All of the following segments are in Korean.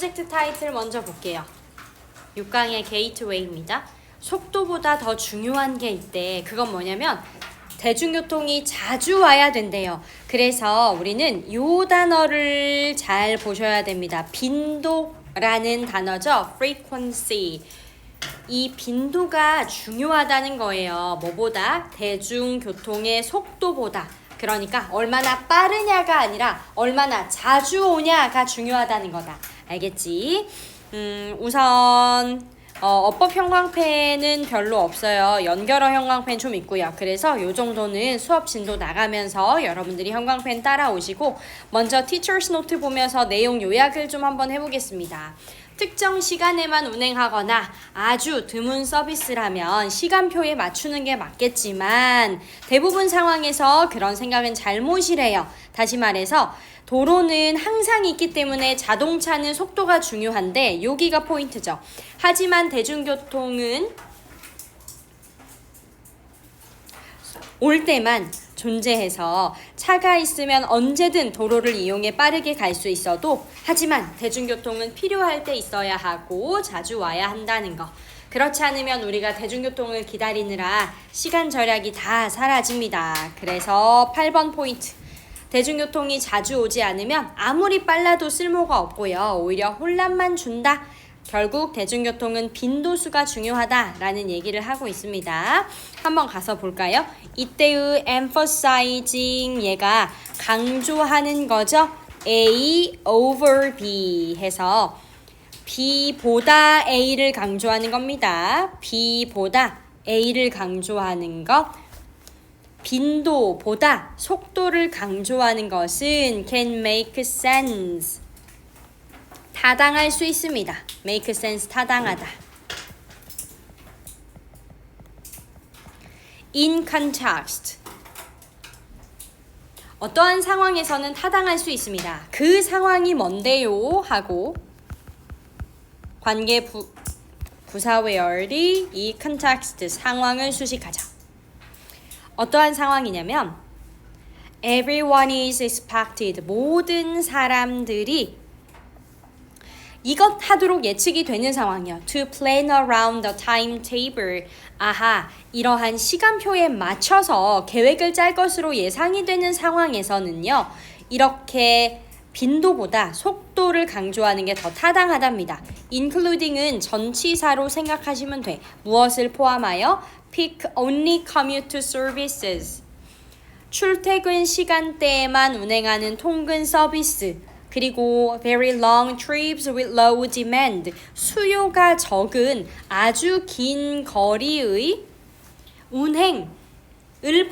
프로젝트 타이틀 먼저 볼게요. 6강의 게이트웨이입니다. 속도보다 더 중요한 게 있대. 그건 뭐냐면 대중교통이 자주 와야 된대요. 그래서 우리는 이 단어를 잘 보셔야 됩니다. 빈도라는 단어죠. frequency. 이 빈도가 중요하다는 거예요. 뭐보다? 대중교통의 속도보다. 그러니까 얼마나 빠르냐가 아니라 얼마나 자주 오냐가 중요하다는 거다. 알겠지? 우선 어법 형광펜은 별로 없어요. 연결어 형광펜 좀 있고요. 그래서 요 정도는 수업 진도 나가면서 여러분들이 형광펜 따라오시고 먼저 티처스 노트 보면서 내용 요약을 좀 한번 해보겠습니다. 특정 시간에만 운행하거나 아주 드문 서비스라면 시간표에 맞추는 게 맞겠지만 대부분 상황에서 그런 생각은 잘못이래요. 다시 말해서 도로는 항상 있기 때문에 자동차는 속도가 중요한데 여기가 포인트죠. 하지만 대중교통은 올 때만 존재해서 차가 있으면 언제든 도로를 이용해 빠르게 갈 수 있어도 하지만 대중교통은 필요할 때 있어야 하고 자주 와야 한다는 거. 그렇지 않으면 우리가 대중교통을 기다리느라 시간 절약이 다 사라집니다. 그래서 8번 포인트. 대중교통이 자주 오지 않으면 아무리 빨라도 쓸모가 없고요. 오히려 혼란만 준다. 결국 대중교통은 빈도수가 중요하다라는 얘기를 하고 있습니다. 한번 가서 볼까요? 이때의 emphasizing 얘가 강조하는 거죠. A over B 해서 B보다 A를 강조하는 겁니다. B보다 A를 강조하는 것. 빈도보다 속도를 강조하는 것은 can make sense. 타당할 수 있습니다. make sense 타당하다. in context. 어떠한 상황에서는 타당할 수 있습니다. 그 상황이 뭔데요? 하고 관계 부사웨어리 이 context 상황을 수식하죠. 어떠한 상황이냐면 everyone is expected. 모든 사람들이 이것 하도록 예측이 되는 상황이요. To plan around the timetable. 아하, 이러한 시간표에 맞춰서 계획을 짤 것으로 예상이 되는 상황에서는요. 이렇게 빈도보다 속도를 강조하는 게 더 타당하답니다. including은 전치사로 생각하시면 돼. 무엇을 포함하여? pick only commute services. 출퇴근 시간대에만 운행하는 통근 서비스. 그리고 very long trips with low demand. 수요가 적은 아주 긴 거리의 운행을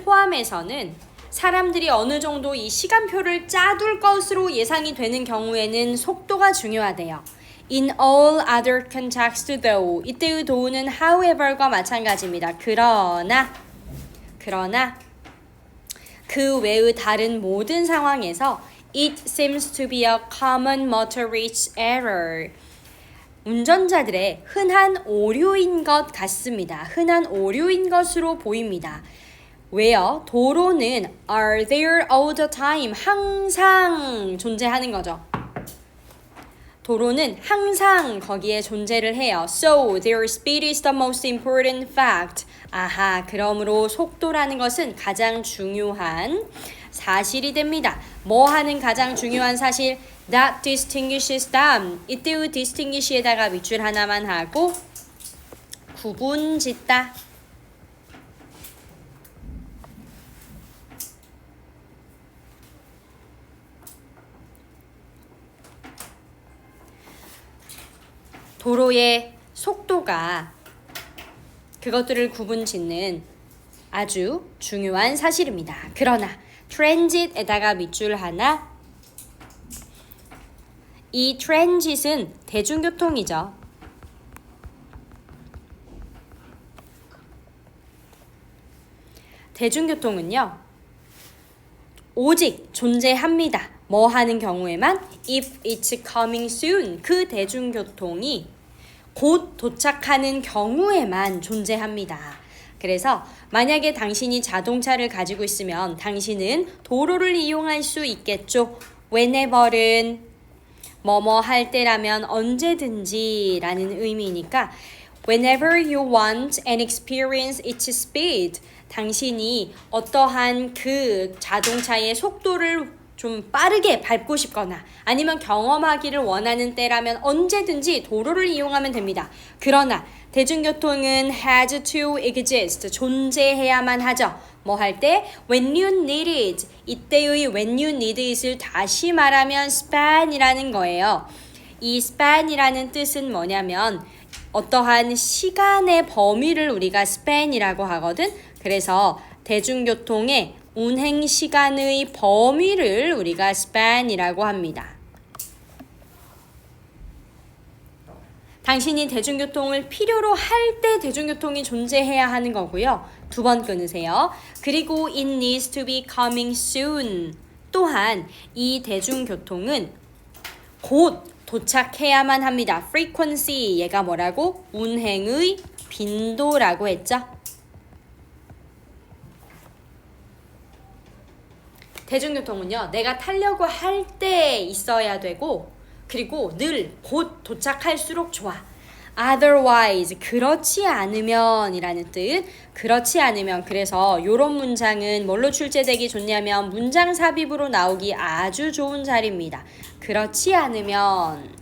포함해서는 사람들이 어느 정도 이 시간표를 짜둘 것으로 예상이 되는 경우에는 속도가 중요하대요. In all other contexts though. 이때의 do는 however과 마찬가지입니다. 그러나 그 외의 다른 모든 상황에서 It seems to be a common motorist error. 운전자들의 흔한 오류인 것 같습니다. 흔한 오류인 것으로 보입니다. 왜요? 도로는 are there all the time. 항상 존재하는 거죠. 도로는 항상 거기에 존재를 해요. So, their speed is the most important fact. 아하, 그러므로 속도라는 것은 가장 중요한 사실이 됩니다. 뭐 하는 가장 중요한 사실? That distinguishes them. 이때의 distinguish에다가 밑줄 하나만 하고 구분 짓다. 도로의 속도가 그것들을 구분 짓는 아주 중요한 사실입니다. 그러나 transit에다가 밑줄 하나. 이 transit은 대중교통이죠. 대중교통은요. 오직 존재합니다. 뭐 하는 경우에만? If it's coming soon. 그 대중교통이 곧 도착하는 경우에만 존재합니다. 그래서 만약에 당신이 자동차를 가지고 있으면 당신은 도로를 이용할 수 있겠죠. whenever는 뭐뭐 할 때라면 언제든지 라는 의미니까 whenever you want and experience its speed. 당신이 어떠한 그 자동차의 속도를 좀 빠르게 밟고 싶거나 아니면 경험하기를 원하는 때라면 언제든지 도로를 이용하면 됩니다. 그러나 대중교통은 has to exist. 존재해야만 하죠. 뭐 할 때? When you need it. 이때의 when you need it을 다시 말하면 span이라는 거예요. 이 span이라는 뜻은 뭐냐면 어떠한 시간의 범위를 우리가 span이라고 하거든. 그래서 대중교통의 운행 시간의 범위를 우리가 span이라고 합니다. 당신이 대중교통을 필요로 할 때 대중교통이 존재해야 하는 거고요. 2번 끊으세요. 그리고 it needs to be coming soon. 또한 이 대중교통은 곧 도착해야만 합니다. frequency, 얘가 뭐라고? 운행의 빈도라고 했죠. 대중교통은요, 내가 타려고 할 때 있어야 되고 그리고 늘 곧 도착할수록 좋아. otherwise, 그렇지 않으면 이라는 뜻. 그렇지 않으면, 그래서 이런 문장은 뭘로 출제되기 좋냐면 문장 삽입으로 나오기 아주 좋은 자리입니다. 그렇지 않으면.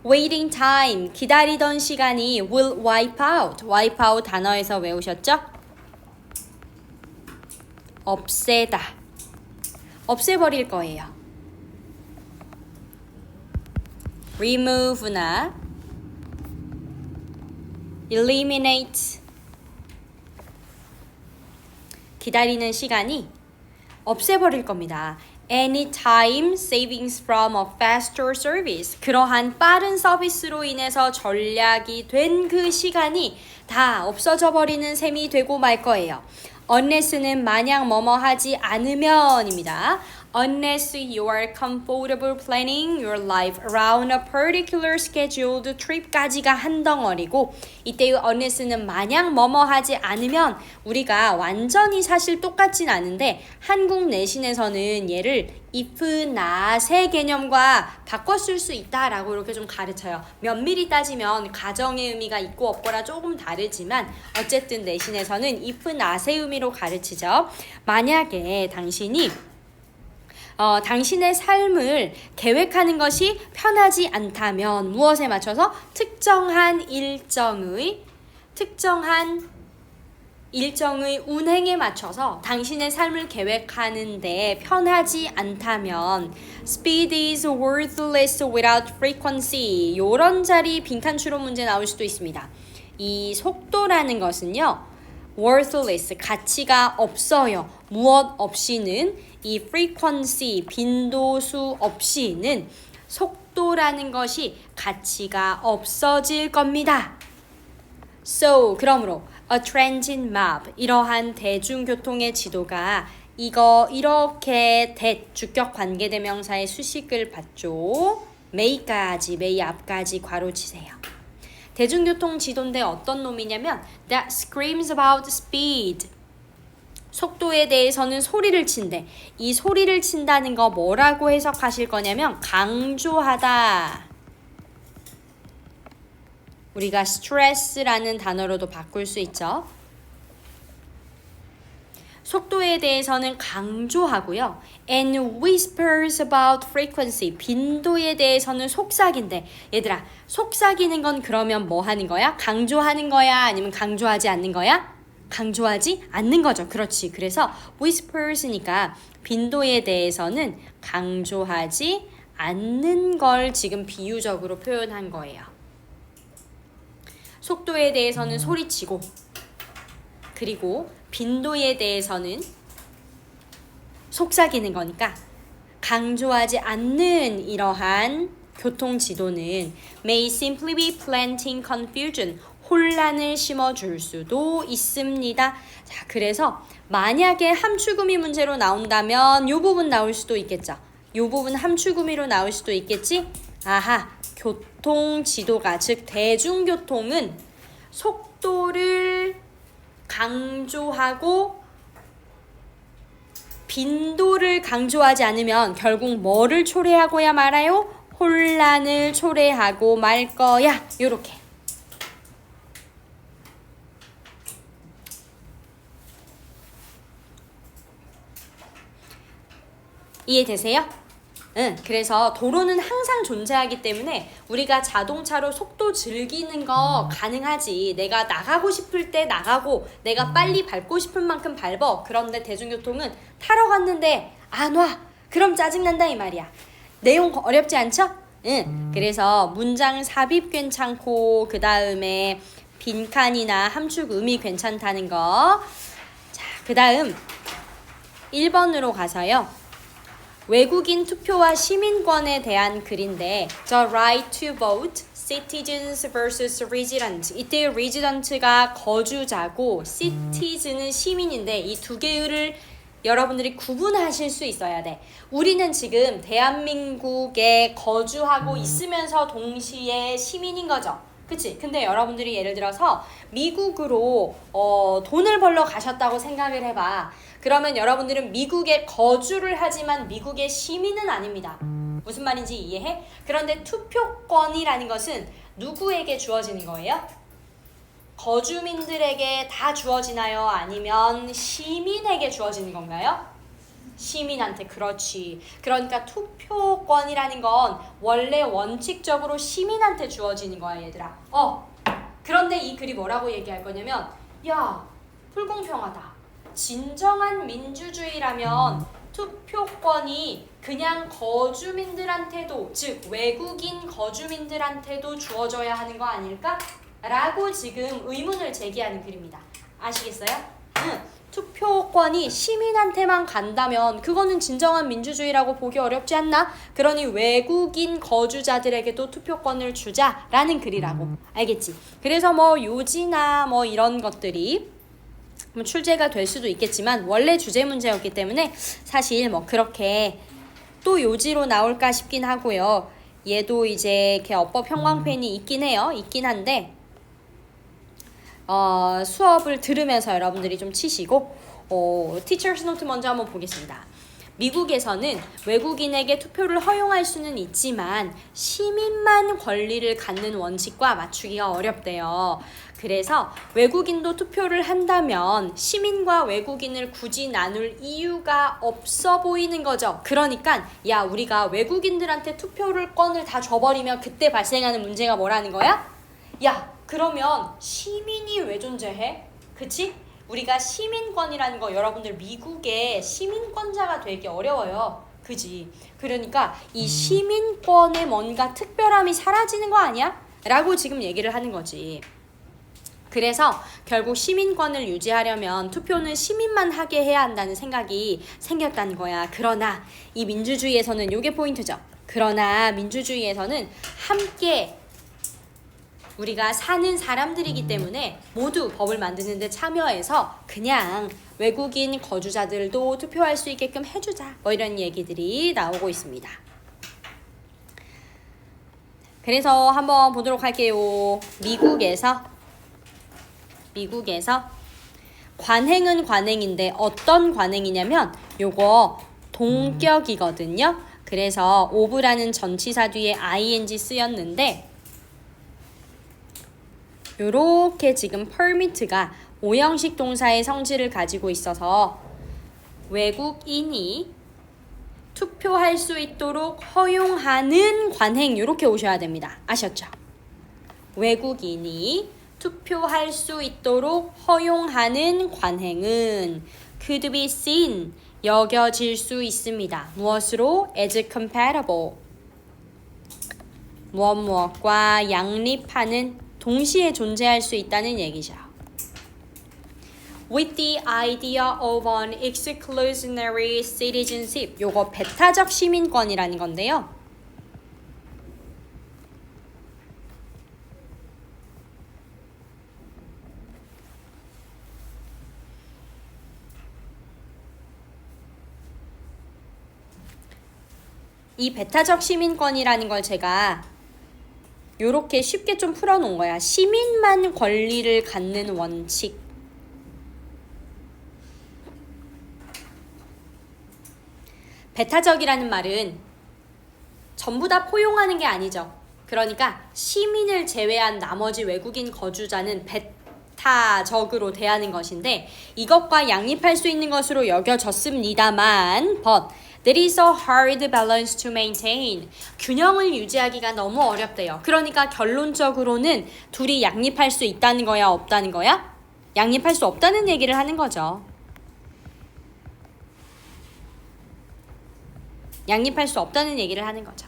waiting time, 기다리던 시간이 will wipe out. wipe out 단어에서 외우셨죠? 없애다. 없애버릴 거예요. remove나 eliminate. 기다리는 시간이 없애버릴 겁니다. Anytime savings from a faster service. 그러한 빠른 서비스로 인해서 전략이 된 그 시간이 다 없어져 버리는 셈이 되고 말 거예요. unless는 만약 뭐뭐 하지 않으면입니다. Unless you are comfortable planning your life around a particular scheduled trip까지가 한 덩어리고 이때의 unless는 만약 뭐뭐 하지 않으면 우리가 완전히 사실 똑같진 않은데 한국 내신에서는 얘를 if, not의 개념과 바꿔 쓸 수 있다라고 이렇게 좀 가르쳐요. 면밀히 따지면 가정의 의미가 있고 없거나 조금 다르지만 어쨌든 내신에서는 if, not의 의미로 가르치죠. 만약에 당신이 당신의 삶을 계획하는 것이 편하지 않다면 무엇에 맞춰서? 특정한 일정의 운행에 맞춰서 당신의 삶을 계획하는데 편하지 않다면 speed is worthless without frequency. 요런 자리 빈칸 추론 문제 나올 수도 있습니다. 이 속도라는 것은요, worthless, 가치가 없어요. 무엇 없이는, 이 frequency, 빈도수 없이는 속도라는 것이 가치가 없어질 겁니다. So, 그러므로 a transit map, 이러한 대중교통의 지도가 이렇게 주격 관계대명사의 수식을 받죠. may까지, may 앞까지 괄호 치세요. 대중교통 지도인데 어떤 놈이냐면 that screams about speed. 속도에 대해서는 소리를 친대. 이 소리를 친다는 거 뭐라고 해석하실 거냐면 강조하다. 우리가 stress라는 단어로도 바꿀 수 있죠. 속도에 대해서는 강조하고요. And whispers about frequency. 빈도에 대해서는 속삭인데 얘들아, 속삭이는 건 그러면 뭐 하는 거야? 강조하는 거야? 아니면 강조하지 않는 거야? 강조하지 않는 거죠. 그렇지. 그래서 whispers니까 빈도에 대해서는 강조하지 않는 걸 지금 비유적으로 표현한 거예요. 속도에 대해서는 소리치고 그리고 빈도에 대해서는 속삭이는 거니까 강조하지 않는 이러한 교통지도는 may simply be planting confusion, 혼란을 심어줄 수도 있습니다. 자, 그래서 만약에 함축의미 문제로 나온다면 이 부분 나올 수도 있겠죠. 이 부분 함축의미로 나올 수도 있겠지. 아하, 교통지도가, 즉 대중교통은 속도를 강조하고 빈도를 강조하지 않으면 결국 뭐를 초래하고야 말아요? 혼란을 초래하고 말 거야. 요렇게. 이해되세요? 응, 그래서 도로는 항상 존재하기 때문에 우리가 자동차로 속도 즐기는 거 가능하지. 내가 나가고 싶을 때 나가고 내가 빨리 밟고 싶은 만큼 밟어. 그런데 대중교통은 타러 갔는데 안 와. 그럼 짜증난다 이 말이야. 내용 어렵지 않죠? 응. 그래서 문장 삽입 괜찮고 그 다음에 빈칸이나 함축 음이 괜찮다는 거. 자, 그 다음 1번으로 가서요. 외국인 투표와 시민권에 대한 글인데 The right to vote, citizens vs resident. 이때 resident가 거주자고 citizen은 시민인데 이 두 개를 여러분들이 구분하실 수 있어야 돼. 우리는 지금 대한민국에 거주하고 있으면서 동시에 시민인 거죠. 그치? 근데 여러분들이 예를 들어서 미국으로 돈을 벌러 가셨다고 생각을 해봐. 그러면 여러분들은 미국에 거주를 하지만 미국의 시민은 아닙니다. 무슨 말인지 이해해? 그런데 투표권이라는 것은 누구에게 주어지는 거예요? 거주민들에게 다 주어지나요? 아니면 시민에게 주어지는 건가요? 시민한테. 그렇지. 그러니까 투표권이라는 건 원래 원칙적으로 시민한테 주어지는 거야 얘들아. 그런데 이 글이 뭐라고 얘기할 거냐면 야, 불공평하다. 진정한 민주주의라면 투표권이 그냥 거주민들한테도, 즉 외국인 거주민들한테도 주어져야 하는 거 아닐까? 라고 지금 의문을 제기하는 글입니다. 아시겠어요? 투표권이 시민한테만 간다면 그거는 진정한 민주주의라고 보기 어렵지 않나? 그러니 외국인 거주자들에게도 투표권을 주자라는 글이라고. 알겠지? 그래서 뭐 요지나 뭐 이런 것들이 출제가 될 수도 있겠지만 원래 주제 문제였기 때문에 사실 뭐 그렇게 또 요지로 나올까 싶긴 하고요. 얘도 이제 이렇게 어법 형광펜이 있긴 해요. 있긴 한데 수업을 들으면서 여러분들이 좀 치시고 티처스 노트 먼저 한번 보겠습니다. 미국에서는 외국인에게 투표를 허용할 수는 있지만 시민만 권리를 갖는 원칙과 맞추기가 어렵대요. 그래서 외국인도 투표를 한다면 시민과 외국인을 굳이 나눌 이유가 없어 보이는 거죠. 그러니까 야, 우리가 외국인들한테 투표권을 다 줘버리면 그때 발생하는 문제가 뭐라는 거야? 야, 그러면 시민이 왜 존재해? 그치? 우리가 시민권이라는 거 여러분들 미국에 시민권자가 되기 어려워요. 그지? 그러니까 이 시민권의 뭔가 특별함이 사라지는 거 아니야? 라고 지금 얘기를 하는 거지. 그래서 결국 시민권을 유지하려면 투표는 시민만 하게 해야 한다는 생각이 생겼다는 거야. 그러나 이 민주주의에서는 이게 포인트죠. 그러나 민주주의에서는 함께 우리가 사는 사람들이기 때문에 모두 법을 만드는 데 참여해서 그냥 외국인 거주자들도 투표할 수 있게끔 해주자. 뭐 이런 얘기들이 나오고 있습니다. 그래서 한번 보도록 할게요. 미국에서 관행은 관행인데 어떤 관행이냐면 요거 동격이거든요. 그래서 of라는 전치사 뒤에 ing 쓰였는데 요렇게 지금 permit가 5형식 동사의 성질을 가지고 있어서 외국인이 투표할 수 있도록 허용하는 관행 요렇게 오셔야 됩니다. 아셨죠? 외국인이 투표할 수 있도록 허용하는 관행은 could be seen, 여겨질 수 있습니다. 무엇으로? as compatible, 무엇과 양립하는, 동시에 존재할 수 있다는 얘기죠. With the idea of an exclusionary citizenship. 요거 배타적 시민권이라는 건데요. 이 배타적 시민권이라는 걸 제가 요렇게 쉽게 좀 풀어놓은 거야. 시민만 권리를 갖는 원칙. 배타적이라는 말은 전부 다 포용하는 게 아니죠. 그러니까 시민을 제외한 나머지 외국인 거주자는 배타적으로 대하는 것인데 이것과 양립할 수 있는 것으로 여겨졌습니다만 but there is a hard balance to maintain. 균형을 유지하기가 너무 어렵대요. 그러니까 결론적으로는 둘이 양립할 수 있다는 거야, 없다는 거야? 양립할 수 없다는 얘기를 하는 거죠. 양립할 수 없다는 얘기를 하는 거죠.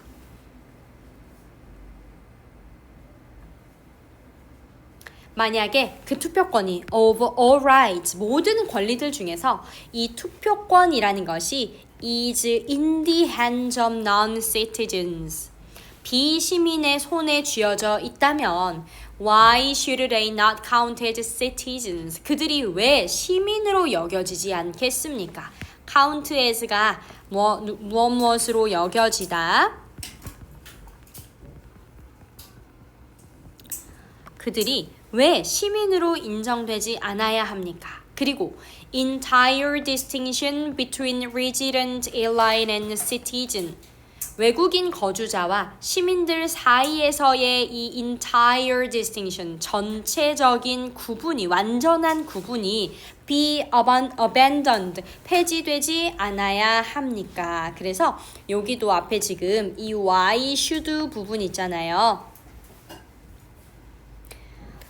만약에 그 투표권이 over all rights, 모든 권리들 중에서 이 투표권이라는 것이 is in the hands of non-citizens, 비시민의 손에 쥐어져 있다면 why should they not count as citizens? 그들이 왜 시민으로 여겨지지 않겠습니까? count as가 무엇으로 여겨지다? 그들이 왜 시민으로 인정되지 않아야 합니까? 그리고 entire distinction between resident, alien and citizen, 외국인 거주자와 시민들 사이에서의 이 entire distinction, 전체적인 구분이, 완전한 구분이 be abandoned, 폐지되지 않아야 합니까? 그래서 여기도 앞에 지금 이 why should 부분 있잖아요.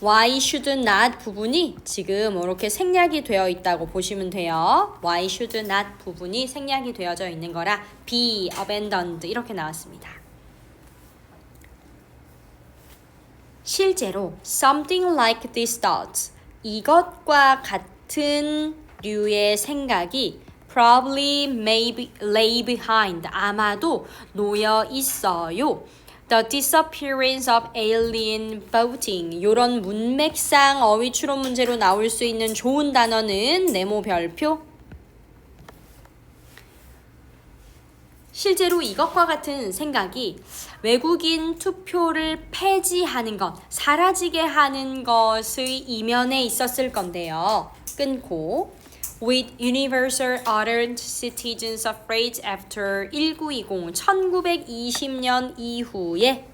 why should not 부분이 지금 이렇게 생략이 되어 있다고 보시면 돼요. why should not 부분이 생략이 되어져 있는 거라 be abandoned 이렇게 나왔습니다. 실제로 something like this thought, 이것과 같은 류의 생각이 probably may lay behind, 아마도 놓여 있어요. The disappearance of alien voting, 이런 문맥상 어휘 추론 문제로 나올 수 있는 좋은 단어는 네모 별표. 실제로 이것과 같은 생각이 외국인 투표를 폐지하는 것, 사라지게 하는 것의 이면에 있었을 건데요. 끊고 with universal adult citizens suffrage after 1920, 1920년 이후에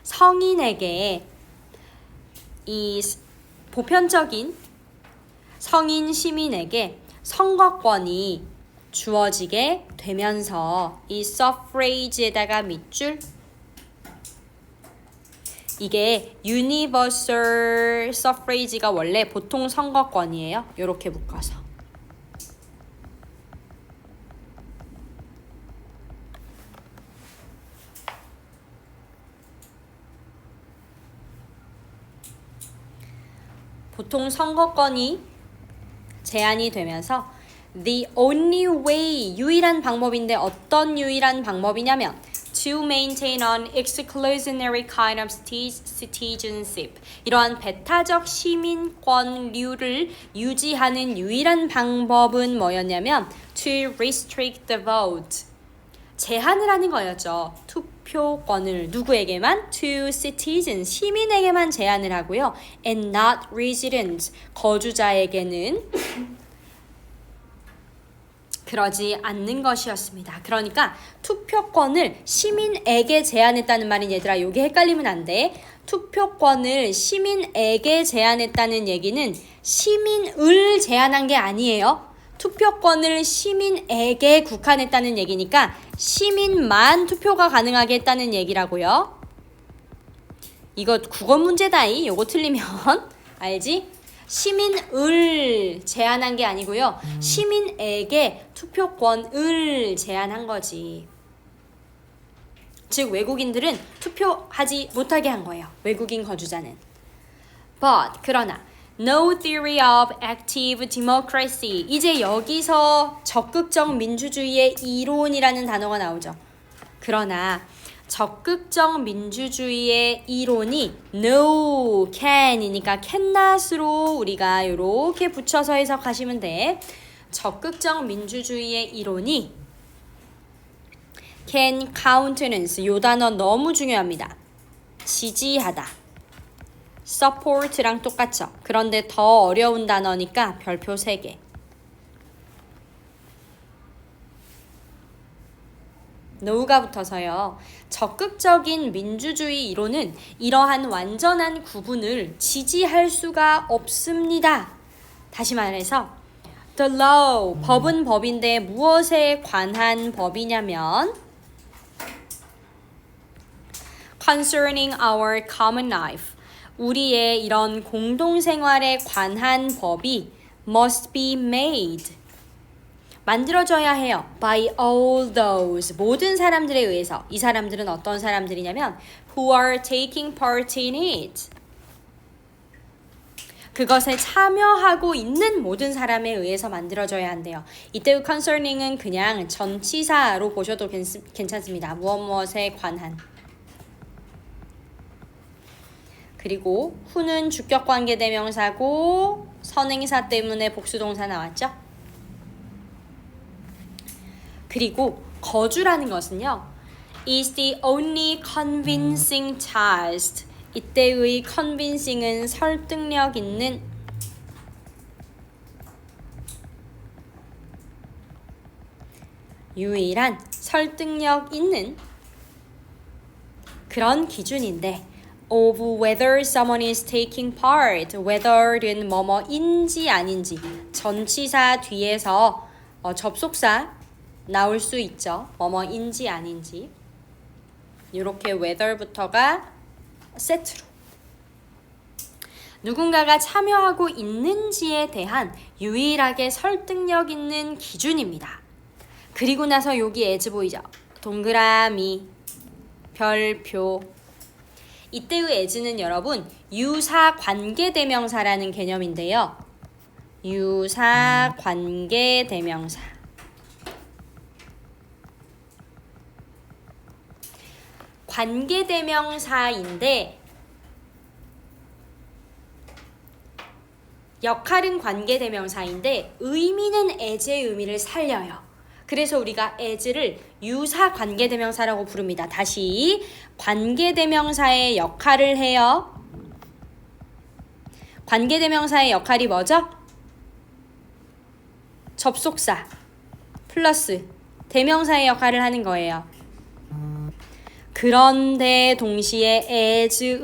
성인에게 이 보편적인 성인 시민에게 선거권이 주어지게 되면서 이 suffrage에다가 밑줄, 이게 universal suffrage가 원래 보통 선거권이에요. 이렇게 묶어서. 보통 선거권이 제한이 되면서 the only way, 유일한 방법인데 어떤 유일한 방법이냐면 to maintain an exclusionary kind of citizenship, 이러한 배타적 시민권류를 유지하는 유일한 방법은 뭐였냐면 to restrict the vote, 제한을 하는 거였죠. 투표권을 누구에게만? to citizens, 시민에게만 제한을 하고요. and not residents, 거주자에게는 그러지 않는 것이었습니다. 그러니까 투표권을 시민에게 제한했다는 말인, 얘들아 요게 헷갈리면 안 돼. 투표권을 시민에게 제한했다는 얘기는 시민을 제한한 게 아니에요. 투표권을 시민에게 국한했다는 얘기니까 시민만 투표가 가능하게 했다는 얘기라고요. 이거 국어 문제다이. 요거 틀리면 알지? 시민을 제한한 게 아니고요. 시민에게 투표권을 제한한 거지. 즉 외국인들은 투표하지 못하게 한 거예요. 외국인 거주자는. But 그러나 no theory of active democracy, 이제 여기서 적극적 민주주의의 이론이라는 단어가 나오죠. 그러나 적극적 민주주의의 이론이 no, can이니까 cannot으로 우리가 이렇게 붙여서 해석하시면 돼. 적극적 민주주의의 이론이 can countenance, 이 단어 너무 중요합니다. 지지하다. support랑 똑같죠. 그런데 더 어려운 단어니까 별표 3개. no가 붙어서요. 적극적인 민주주의 이론은 이러한 완전한 구분을 지지할 수가 없습니다. 다시 말해서 the law, 법은 법인데 무엇에 관한 법이냐면 concerning our common life, 우리의 이런 공동생활에 관한 법이 must be made, 만들어져야 해요. by all those, 모든 사람들에 의해서. 이 사람들은 어떤 사람들이냐면 who are taking part in it, 그것에 참여하고 있는 모든 사람에 의해서 만들어져야 한대요. 이때 concerning은 그냥 전치사로 보셔도 괜찮습니다. 무엇에 관한. 그리고 who는 주격관계대명사고 선행사 때문에 복수동사 나왔죠. 그리고 거주라는 것은요, is the only convincing test. 이때의 convincing은 설득력 있는, 유일한 설득력 있는 그런 기준인데 of whether someone is taking part, whether는 뭐뭐인지 아닌지, 전치사 뒤에서 접속사 나올 수 있죠. 뭐뭐인지 아닌지. 이렇게 whether부터가 세트로 누군가가 참여하고 있는지에 대한 유일하게 설득력 있는 기준입니다. 그리고 나서 여기 as 보이죠? 동그라미, 별표. 이때의 as는 여러분 유사관계대명사라는 개념인데요. 유사관계대명사. 관계대명사인데 역할은 관계대명사인데 의미는 as의 의미를 살려요. 그래서 우리가 as를 유사관계대명사라고 부릅니다. 다시 관계대명사의 역할을 해요. 관계대명사의 역할이 뭐죠? 접속사 플러스 대명사의 역할을 하는 거예요. 그런데 동시에 as의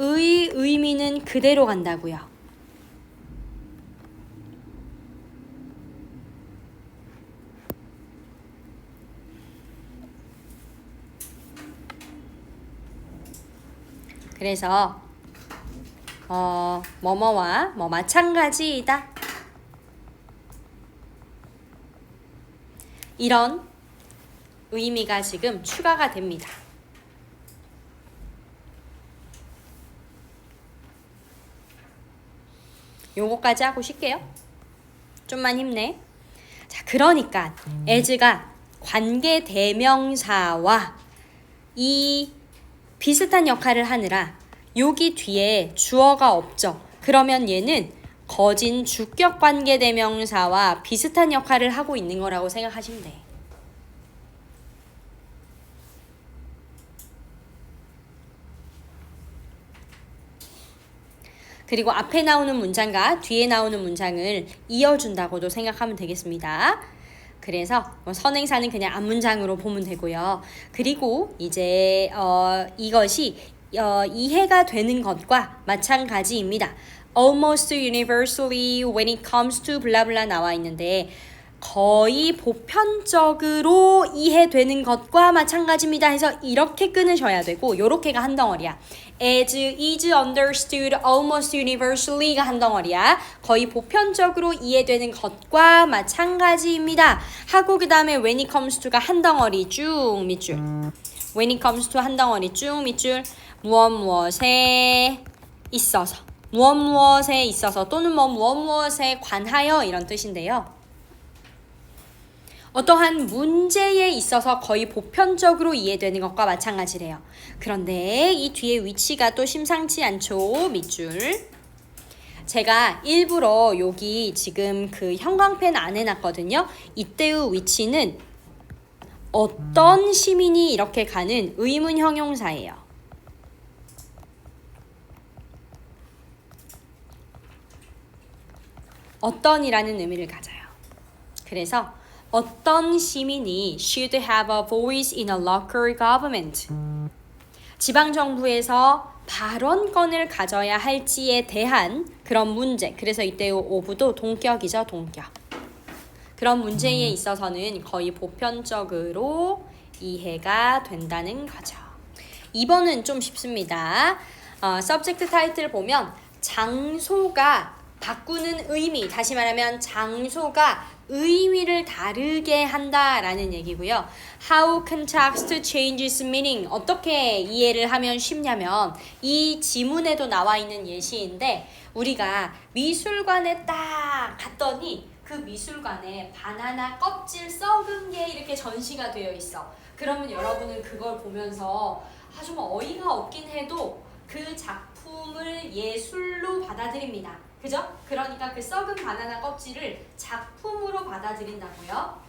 의미는 그대로 간다고요. 그래서 뭐뭐와 뭐 마찬가지이다. 이런 의미가 지금 추가가 됩니다. 요거까지 하고 쉴게요. 좀만 힘내. 자, 그러니까 as가 관계 대명사와 이 비슷한 역할을 하느라 여기 뒤에 주어가 없죠. 그러면 얘는 거진 주격 관계 대명사와 비슷한 역할을 하고 있는 거라고 생각하시면 돼. 그리고 앞에 나오는 문장과 뒤에 나오는 문장을 이어준다고도 생각하면 되겠습니다. 그래서 선행사는 그냥 앞문장으로 보면 되고요. 그리고 이제 이것이 이해가 되는 것과 마찬가지입니다. Almost universally when it comes to 블라블라 나와 있는데 거의 보편적으로 이해되는 것과 마찬가지입니다 해서 이렇게 끊으셔야 되고, 요렇게가 한 덩어리야. As is understood almost universally가 한 덩어리야. 거의 보편적으로 이해되는 것과 마찬가지입니다 하고 그 다음에 when it comes to가 한 덩어리 쭉 밑줄. when it comes to 한 덩어리 쭉 밑줄. 무엇에 있어서, 무엇에 있어서 또는 무엇에 관하여 이런 뜻인데요. 어떠한 문제에 있어서 거의 보편적으로 이해되는 것과 마찬가지래요. 그런데 이 뒤에 위치가 또 심상치 않죠. 밑줄. 제가 일부러 여기 지금 그 형광펜 안 해놨거든요. 이때의 위치는 어떤 시민이 이렇게 가는 의문 형용사예요. 어떤이라는 의미를 가져요. 그래서 어떤 시민이 should have a voice in a local government. 지방정부에서 발언권을 가져야 할지에 대한 그런 문제. 그래서 이때 오브도 동격이죠, 동격. 그런 문제에 있어서는 거의 보편적으로 이해가 된다는 거죠. 2번은 좀 쉽습니다. subject 타이틀 보면 장소가 바꾸는 의미, 다시 말하면 장소가 의미를 다르게 한다라는 얘기고요. How context changes meaning. 어떻게 이해를 하면 쉽냐면 이 지문에도 나와 있는 예시인데 우리가 미술관에 딱 갔더니 그 미술관에 바나나 껍질 썩은 게 이렇게 전시가 되어 있어. 그러면 여러분은 그걸 보면서 정말 어이가 없긴 해도 그 작품을 예술로 받아들입니다. 그죠? 그러니까 그 썩은 바나나 껍질을 작품으로 받아들인다고요.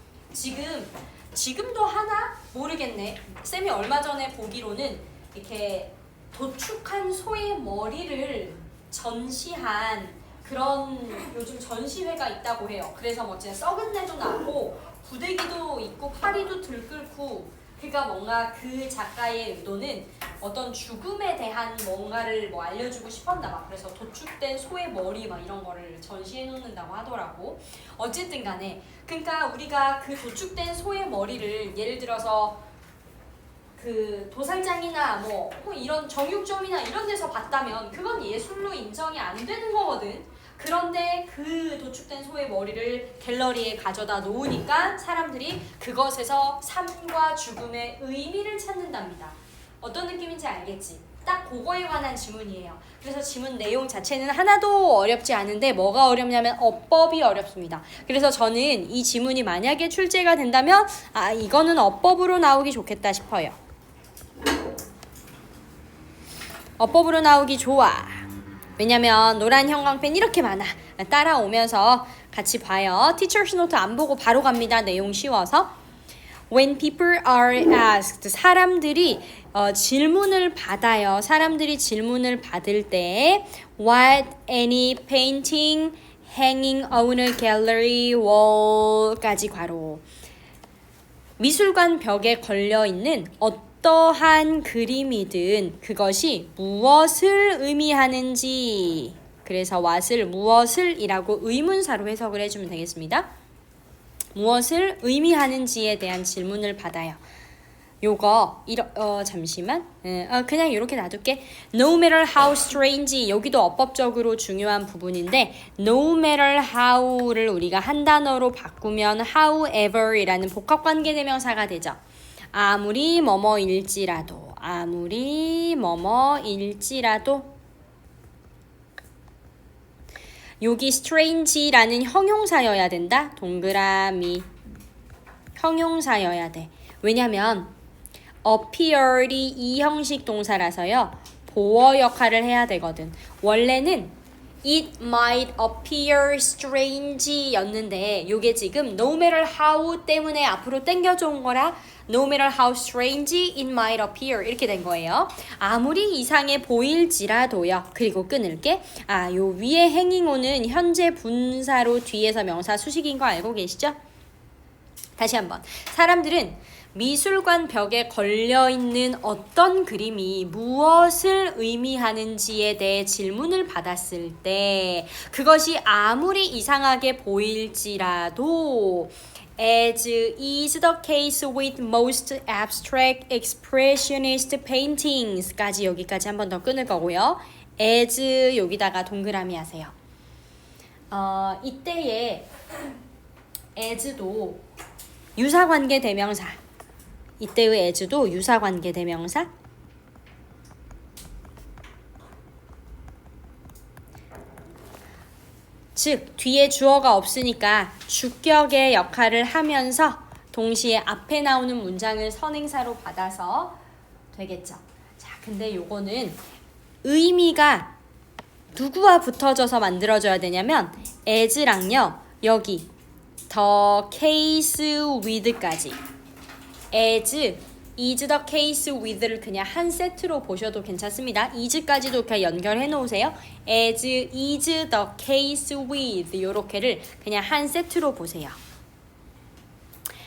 지금도 하나? 모르겠네. 쌤이 얼마 전에 보기로는 이렇게 도축한 소의 머리를 전시한 그런 요즘 전시회가 있다고 해요. 그래서 뭐 진짜 썩은 내도 나고 구데기도 있고 파리도 들끓고 그러니까 뭔가 그 작가의 의도는 어떤 죽음에 대한 뭔가를 뭐 알려주고 싶었나 봐. 그래서 도축된 소의 머리 막 이런 거를 전시해 놓는다고 하더라고. 어쨌든 간에 그러니까 우리가 그 도축된 소의 머리를 예를 들어서 그 도살장이나 뭐 이런 정육점이나 이런 데서 봤다면 그건 예술로 인정이 안 되는 거거든. 그런데 그 도축된 소의 머리를 갤러리에 가져다 놓으니까 사람들이 그것에서 삶과 죽음의 의미를 찾는답니다. 어떤 느낌인지 알겠지? 딱 그거에 관한 지문이에요. 그래서 지문 내용 자체는 하나도 어렵지 않은데 뭐가 어렵냐면 어법이 어렵습니다. 그래서 저는 이 지문이 만약에 출제가 된다면 이거는 어법으로 나오기 좋겠다 싶어요. 어법으로 나오기 좋아. 왜냐면 노란 형광펜 이렇게 많아. 따라오면서 같이 봐요. Teacher's note 안 보고 바로 갑니다. 내용 쉬워서. When people are asked, 사람들이 질문을 받아요. 사람들이 질문을 받을 때 What any painting hanging on a gallery wall까지 괄호. 미술관 벽에 걸려있는 어떠한 그림이든 그것이 무엇을 의미하는지, 그래서 what을 무엇을 이라고 의문사로 해석을 해주면 되겠습니다. 무엇을 의미하는지에 대한 질문을 받아요. 요거 잠시만 그냥 이렇게 놔둘게. No matter how strange, 여기도 어법적으로 중요한 부분인데 no matter how를 우리가 한 단어로 바꾸면 however 이라는 복합관계대명사가 되죠. 아무리 뭐뭐일지라도, 아무리 뭐뭐일지라도. 여기 strange라는 형용사여야 된다. 동그라미. 형용사여야 돼. 왜냐면 appear이 이 형식 동사라서요. 보어 역할을 해야 되거든. 원래는 it might appear strange 였는데 요게 지금 no matter how 때문에 앞으로 당겨준 거라 no matter how strange it might appear 이렇게 된 거예요. 아무리 이상해 보일지라도요. 그리고 끊을게. 요 위에 hanging on은 현재 분사로 뒤에서 명사 수식인 거 알고 계시죠? 다시 한번. 사람들은 미술관 벽에 걸려있는 어떤 그림이 무엇을 의미하는지에 대해 질문을 받았을 때 그것이 아무리 이상하게 보일지라도 as is the case with most abstract expressionist painings 까지 여기까지 한 번 더 끊을 거고요. as 여기다가 동그라미 하세요. 이때의 as도 유사관계 대명사. 이때의 as도 유사관계 대명사. 즉 뒤에 주어가 없으니까 주격의 역할을 하면서 동시에 앞에 나오는 문장을 선행사로 받아서 되겠죠. 자, 근데 요거는 의미가 누구와 붙어져서 만들어져야 되냐면 as랑요. 여기 the case with까지. as is the case with를 그냥 한 세트로 보셔도 괜찮습니다. is까지도 그냥 연결해 놓으세요. as is the case with 요렇게를 그냥 한 세트로 보세요.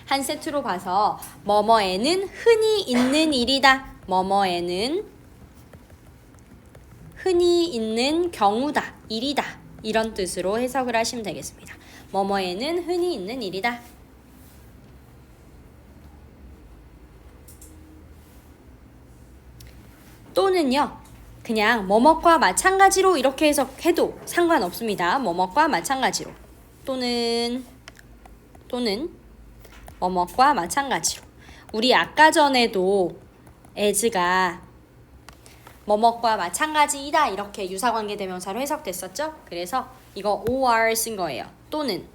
한 세트로 봐서 뭐뭐에는 흔히 있는 일이다. 뭐뭐에는 흔히 있는 경우다. 일이다. 이런 뜻으로 해석을 하시면 되겠습니다. 뭐뭐에는 흔히 있는 일이다. 또는요. 그냥 뭐뭐과 마찬가지로 이렇게 해석해도 상관없습니다. 뭐뭐과 마찬가지로. 또는 뭐뭐과 마찬가지로. 우리 아까 전에도 as가 뭐뭐과 마찬가지이다 이렇게 유사관계 대명사로 해석됐었죠? 그래서 이거 or 쓴 거예요. 또는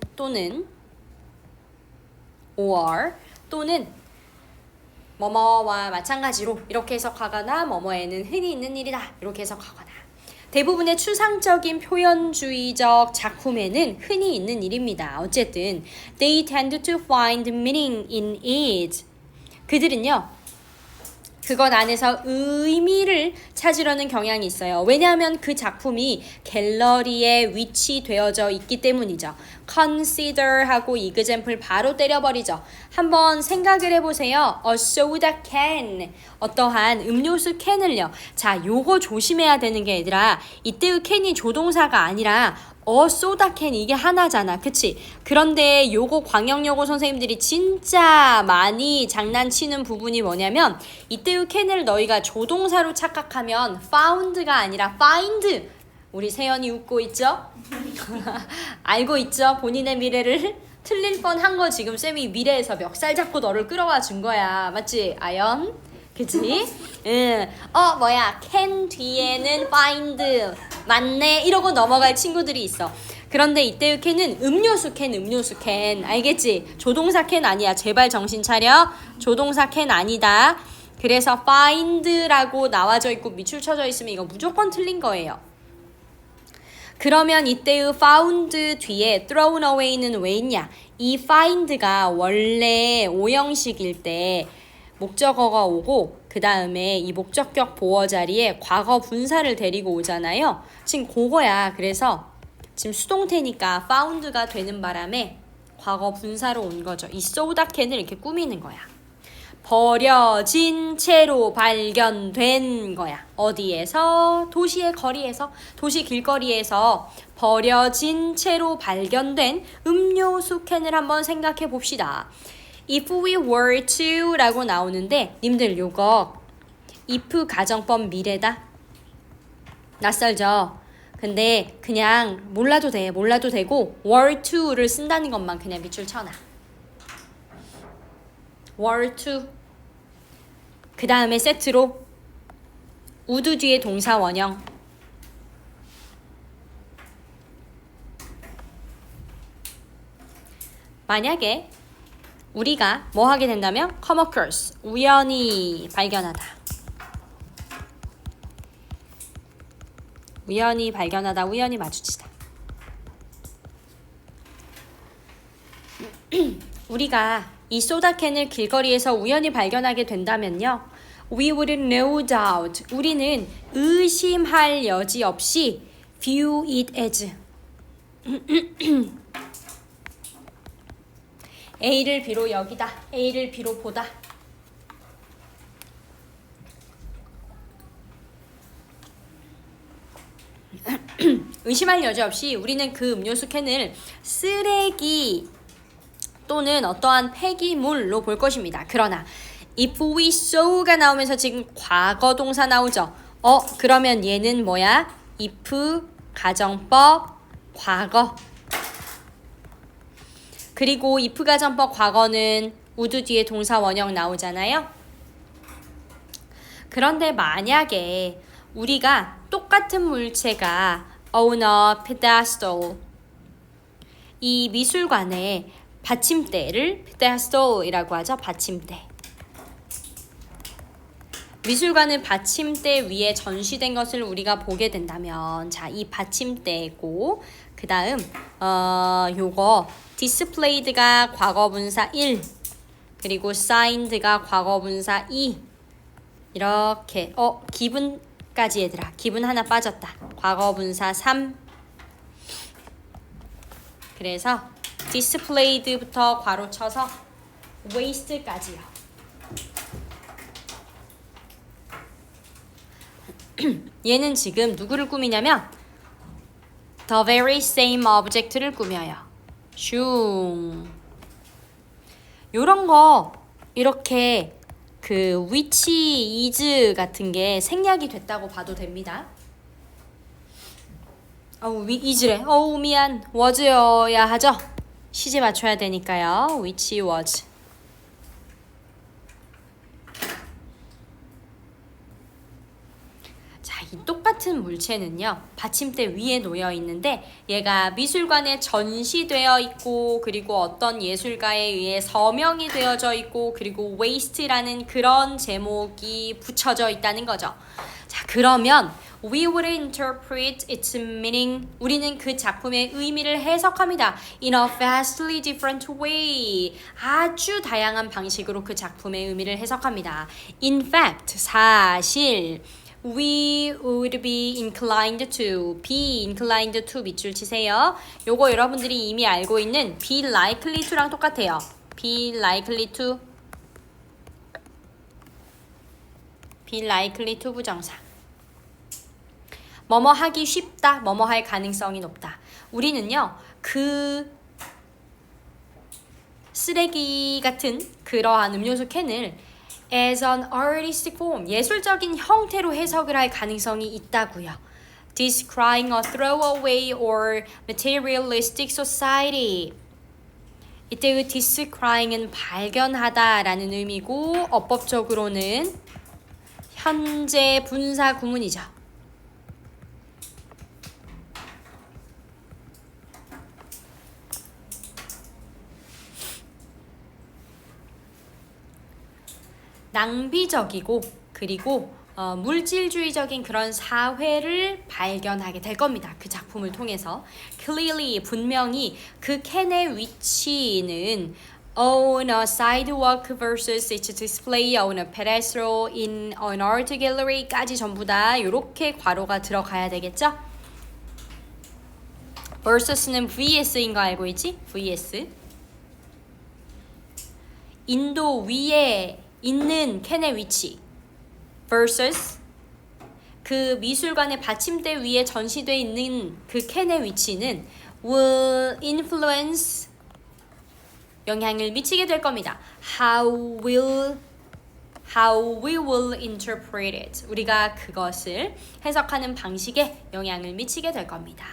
or 또는 뭐뭐와 마찬가지로 이렇게 해석하거나 뭐뭐에는 흔히 있는 일이다 이렇게 해석하거나 대부분의 추상적인 표현주의적 작품에는 흔히 있는 일입니다. 어쨌든 they tend to find meaning in it. 그들은요. 그것 안에서 의미를 찾으려는 경향이 있어요. 왜냐하면 그 작품이 갤러리에 위치되어져 있기 때문이죠. consider 하고 example 바로 때려버리죠. 한번 생각을 해보세요. a soda can. 어떠한 음료수 캔을요. 자, 요거 조심해야 되는 게 얘들아. 이때의 캔이 조동사가 아니라 소다캔 이게 하나잖아. 그치? 그런데 요거 광역여고 선생님들이 진짜 많이 장난치는 부분이 뭐냐면 이때의 캔을 너희가 조동사로 착각하면 found가 아니라 find. 우리 세연이 웃고 있죠? 알고 있죠? 본인의 미래를 틀릴 뻔한 거 지금 쌤이 미래에서 멱살 잡고 너를 끌어와 준 거야. 맞지? 아연? 그치? 응. can 뒤에는 find. 맞네 이러고 넘어갈 친구들이 있어. 그런데 이때의 캔은 음료수 캔 알겠지? 조동사 캔 아니야. 제발 정신 차려. 조동사 캔 아니다. 그래서 find라고 나와져 있고 밑줄 쳐져 있으면 이거 무조건 틀린 거예요. 그러면 이때의 found 뒤에 thrown away는 왜 있냐? 이 find가 원래 오형식일 때 목적어가 오고 그 다음에 이 목적격 보어 자리에 과거 분사를 데리고 오잖아요. 지금 그거야. 그래서 지금 수동태니까 found가 되는 바람에 과거 분사로 온 거죠. 이 soda can을 이렇게 꾸미는 거야. 버려진 채로 발견된 거야. 어디에서? 도시의 거리에서, 도시 길거리에서 버려진 채로 발견된 음료수 캔을 한번 생각해 봅시다. If we were to 라고 나오는데 님들 요거 if 가정법 미래다. 낯설죠? 근데 그냥 몰라도 되고 were to를 쓴다는 것만 그냥 밑줄 쳐놔. were to 그 다음에 세트로 would 뒤에 동사 원형 만약에 우리가 뭐 하게 된다면 come across 우연히 발견하다 우연히 마주치다 우리가 이 소다캔을 길거리에서 우연히 발견하게 된다면요 we would no doubt 우리는 의심할 여지 없이 view it as A를 B로 여기다. A를 B로 보다. 의심할 여지 없이 우리는 그 음료수 캔을 쓰레기 또는 어떠한 폐기물로 볼 것입니다. 그러나 if we saw가 나오면서 지금 과거 동사 나오죠. 그러면 얘는 뭐야? if 가정법 과거 그리고 if 가정법 과거는 would 뒤에 동사 원형 나오잖아요. 그런데 만약에 우리가 똑같은 물체가 on a pedestal 이 미술관의 받침대를 pedestal이라고 하죠. 받침대. 미술관의 받침대 위에 전시된 것을 우리가 보게 된다면 자, 이 받침대고 그 다음 요거 displayed가 과거분사 1 그리고 signed가 과거분사 2 이렇게 기분까지 얘들아 기분 하나 빠졌다 과거분사 3 그래서 displayed부터 괄호 쳐서 waste까지요. 얘는 지금 누구를 꾸미냐면 the very same object를 꾸며요. 슝. 요런 거 이렇게 그 which, is 같은 게 생략이 됐다고 봐도 됩니다. is래. 미안. was여야 하죠. 시제 맞춰야 되니까요. which, was. 자, 이 똑같은 물체는요. 받침대 위에 놓여 있는데 얘가 미술관에 전시되어 있고 그리고 어떤 예술가에 의해 서명이 되어져 있고 그리고 waste라는 그런 제목이 붙여져 있다는 거죠. 자, 그러면 we would interpret its meaning. 우리는 그 작품의 의미를 해석합니다. In a vastly different way. 아주 다양한 방식으로 그 작품의 의미를 해석합니다. In fact, 사실 we would be inclined to 밑줄 치세요. 요거 여러분들이 이미 알고 있는 be likely to랑 똑같아요. be likely to 부정사. 뭐뭐 하기 쉽다, 뭐뭐 할 가능성이 높다. 우리는요, 그 쓰레기 같은 그러한 음료수 캔을 as an artistic form, 예술적인 형태로 해석을 할 가능성이 있다고요. Describing a throwaway or materialistic society. 이때 그 descrying은 발견하다라는 의미고 어법적으로는 현재 분사 구문이죠. 낭비적이고 그리고 물질주의적인 그런 사회를 발견하게 될 겁니다. 그 작품을 통해서. Clearly, 분명히 그 캔의 위치는 on a sidewalk versus its display on a pedestal in an art gallery까지 전부 다 이렇게 괄호가 들어가야 되겠죠? versus는 vs인 거 알고 있지? vs. 인도 위에 있는 캔의 위치 versus 그 미술관의 받침대 위에 전시되어 있는 그 캔의 위치는 will influence 영향을 미치게 될 겁니다. How we will interpret it. 우리가 그것을 해석하는 방식에 영향을 미치게 될 겁니다.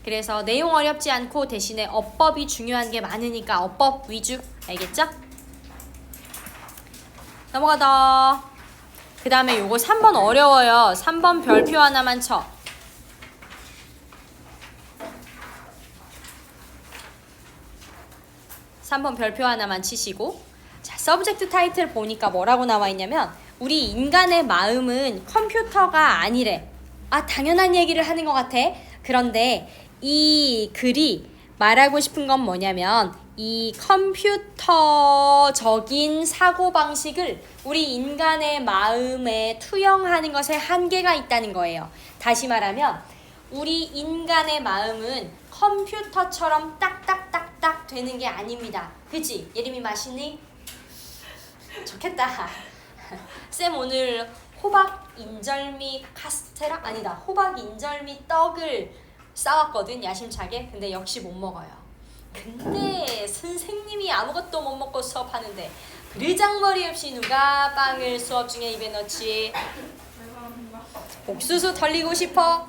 그래서 내용 어렵지 않고 대신에 어법이 중요한 게 많으니까 어법 위주. 알겠죠? 넘어가다. 그 다음에 요거 3번 어려워요. 3번 별표 하나만 쳐. 3번 별표 하나만 치시고. 자, 서브젝트 타이틀 보니까 뭐라고 나와 있냐면 우리 인간의 마음은 컴퓨터가 아니래. 아, 당연한 얘기를 하는 것 같아. 그런데 이 글이 말하고 싶은 건 뭐냐면 이 컴퓨터적인 사고방식을 우리 인간의 마음에 투영하는 것에 한계가 있다는 거예요. 다시 말하면 우리 인간의 마음은 컴퓨터처럼 딱딱딱딱 되는 게 아닙니다. 그치? 예림이 맛있니? 좋겠다. 쌤 오늘 호박 인절미 카스테라? 아니다. 호박 인절미 떡을 싸왔거든, 야심차게. 근데 역시 못 먹어요. 근데 선생님이 아무것도 못 먹고 수업하는데 그르장머리 없이 누가 빵을 수업 중에 입에 넣지? 옥수수 덜리고 싶어?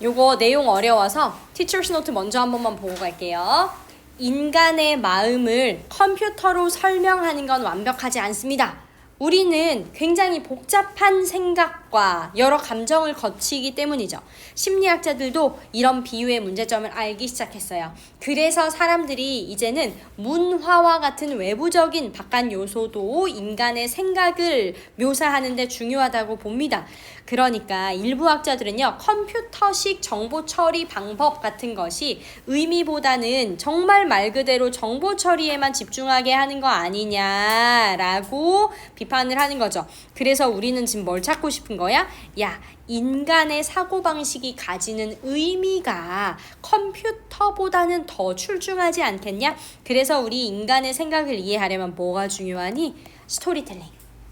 요거 내용 어려워서 티처스 노트 먼저 한 번만 보고 갈게요. 인간의 마음을 컴퓨터로 설명하는 건 완벽하지 않습니다. 우리는 굉장히 복잡한 생각과 여러 감정을 거치기 때문이죠. 심리학자들도 이런 비유의 문제점을 알기 시작했어요. 그래서 사람들이 이제는 문화와 같은 외부적인 바깥 요소도 인간의 생각을 묘사하는 데 중요하다고 봅니다. 그러니까 일부 학자들은요, 컴퓨터식 정보 처리 방법 같은 것이 의미보다는 정말 말 그대로 정보 처리에만 집중하게 하는 거 아니냐라고 비판을 하는 거죠. 그래서 우리는 지금 뭘 찾고 싶은 거예요? 거야? 야, 인간의 사고방식이 가지는 의미가 컴퓨터보다는 더 출중하지 않겠냐? 그래서 우리 인간의 생각을 이해하려면 뭐가 중요하니? 스토리텔링,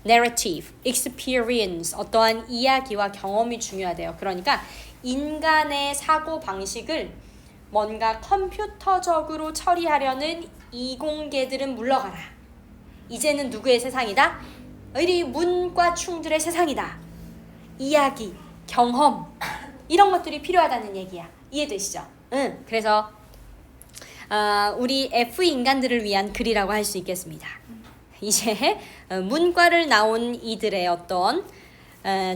narrative, experience, 어떠한 이야기와 경험이 중요하대요. 그러니까 인간의 사고방식을 뭔가 컴퓨터적으로 처리하려는 이공계들은 물러가라. 이제는 누구의 세상이다? 우리 문과충들의 세상이다. 이야기, 경험 이런 것들이 필요하다는 얘기야. 이해되시죠? 응. 그래서 우리 F 인간들을 위한 글이라고 할 수 있겠습니다. 이제 문과를 나온 이들의 어떤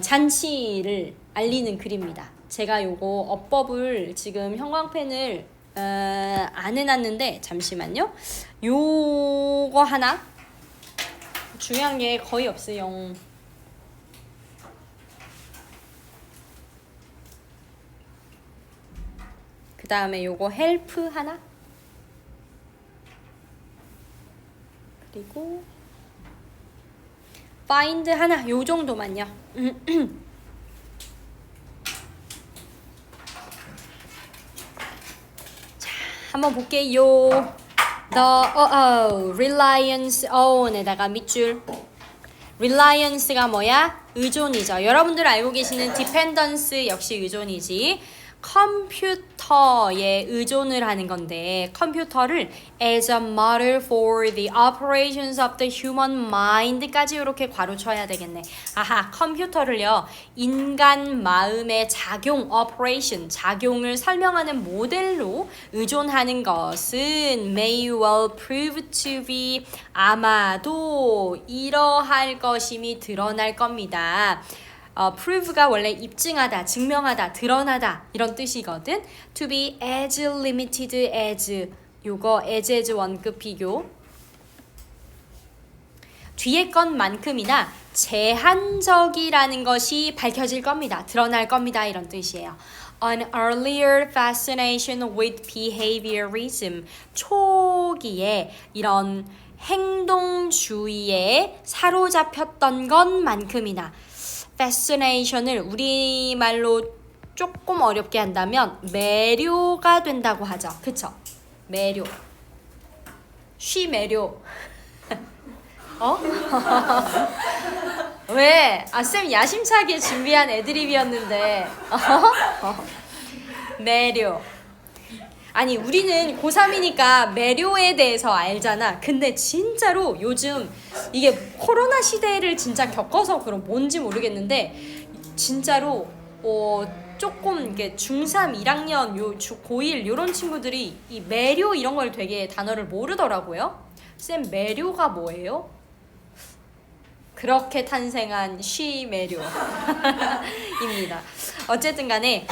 잔치를 알리는 글입니다. 제가 요거 어법을 지금 형광펜을 안 해놨는데 잠시만요. 요거 하나 중요한 게 거의 없어요. 그 다음에 요거 헬프 하나, 그리고 find 하나, 요 정도만요. 자, 한번 볼게요. reliance on에다가 밑줄. reliance가 뭐야? 의존이죠. 여러분들 알고 계시는 dependence 역시 의존이지. 컴퓨터에 의존을 하는 건데 컴퓨터를 as a model for the operations of the human mind까지 이렇게 괄호쳐야 되겠네. 아하, 컴퓨터를요 인간 마음의 작용, operation, 작용을 설명하는 모델로 의존하는 것은 may well prove to be 아마도 이러할 것임이 드러날 겁니다. prove가 원래 입증하다, 증명하다, 드러나다 이런 뜻이거든. To be as limited as 요거 as 원급 비교. 뒤에 것만큼이나 제한적이라는 것이 밝혀질 겁니다. 드러날 겁니다. 이런 뜻이에요. An earlier fascination with behaviorism. 초기에 이런 행동주의에 사로잡혔던 것만큼이나 fascination을 우리말로 조금 어렵게 한다면 매료가 된다고 하죠. 그쵸? 매료. 쉬매료. 왜? 쌤 야심차게 준비한 애드립이었는데. 매료. 아니 우리는 고3이니까 매료에 대해서 알잖아. 근데 진짜로 요즘 이게 코로나 시대를 진짜 겪어서 그런 뭔지 모르겠는데 진짜로 조금 이게 중3, 1학년, 고1 이런 친구들이 이 매료 이런 걸 되게 단어를 모르더라고요. 쌤 매료가 뭐예요? 그렇게 탄생한 쉬매료입니다. 어쨌든 간에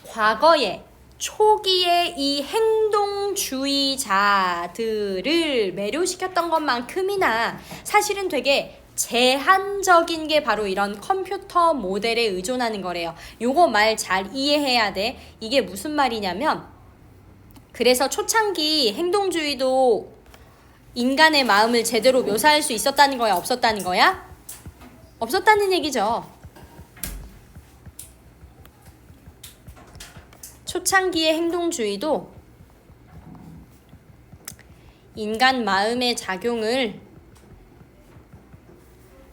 과거에 초기에 이 행동주의자들을 매료시켰던 것만큼이나 사실은 되게 제한적인 게 바로 이런 컴퓨터 모델에 의존하는 거래요. 요거 말 잘 이해해야 돼. 이게 무슨 말이냐면 그래서 초창기 행동주의도 인간의 마음을 제대로 묘사할 수 있었다는 거야? 없었다는 거야? 없었다는 얘기죠. 초창기의 행동주의도 인간 마음의 작용을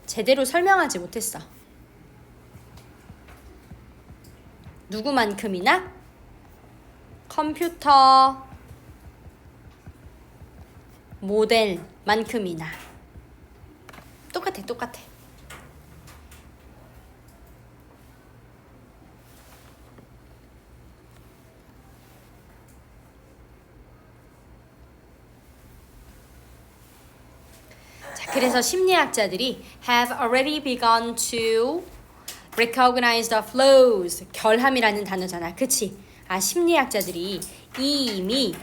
제대로 설명하지 못했어. 누구만큼이나 컴퓨터 모델만큼이나 똑같아. 그래서 심리학자들이 have already begun to recognize the flaws. 결함이라는 단어잖아. 그치? 심리학자들이 이미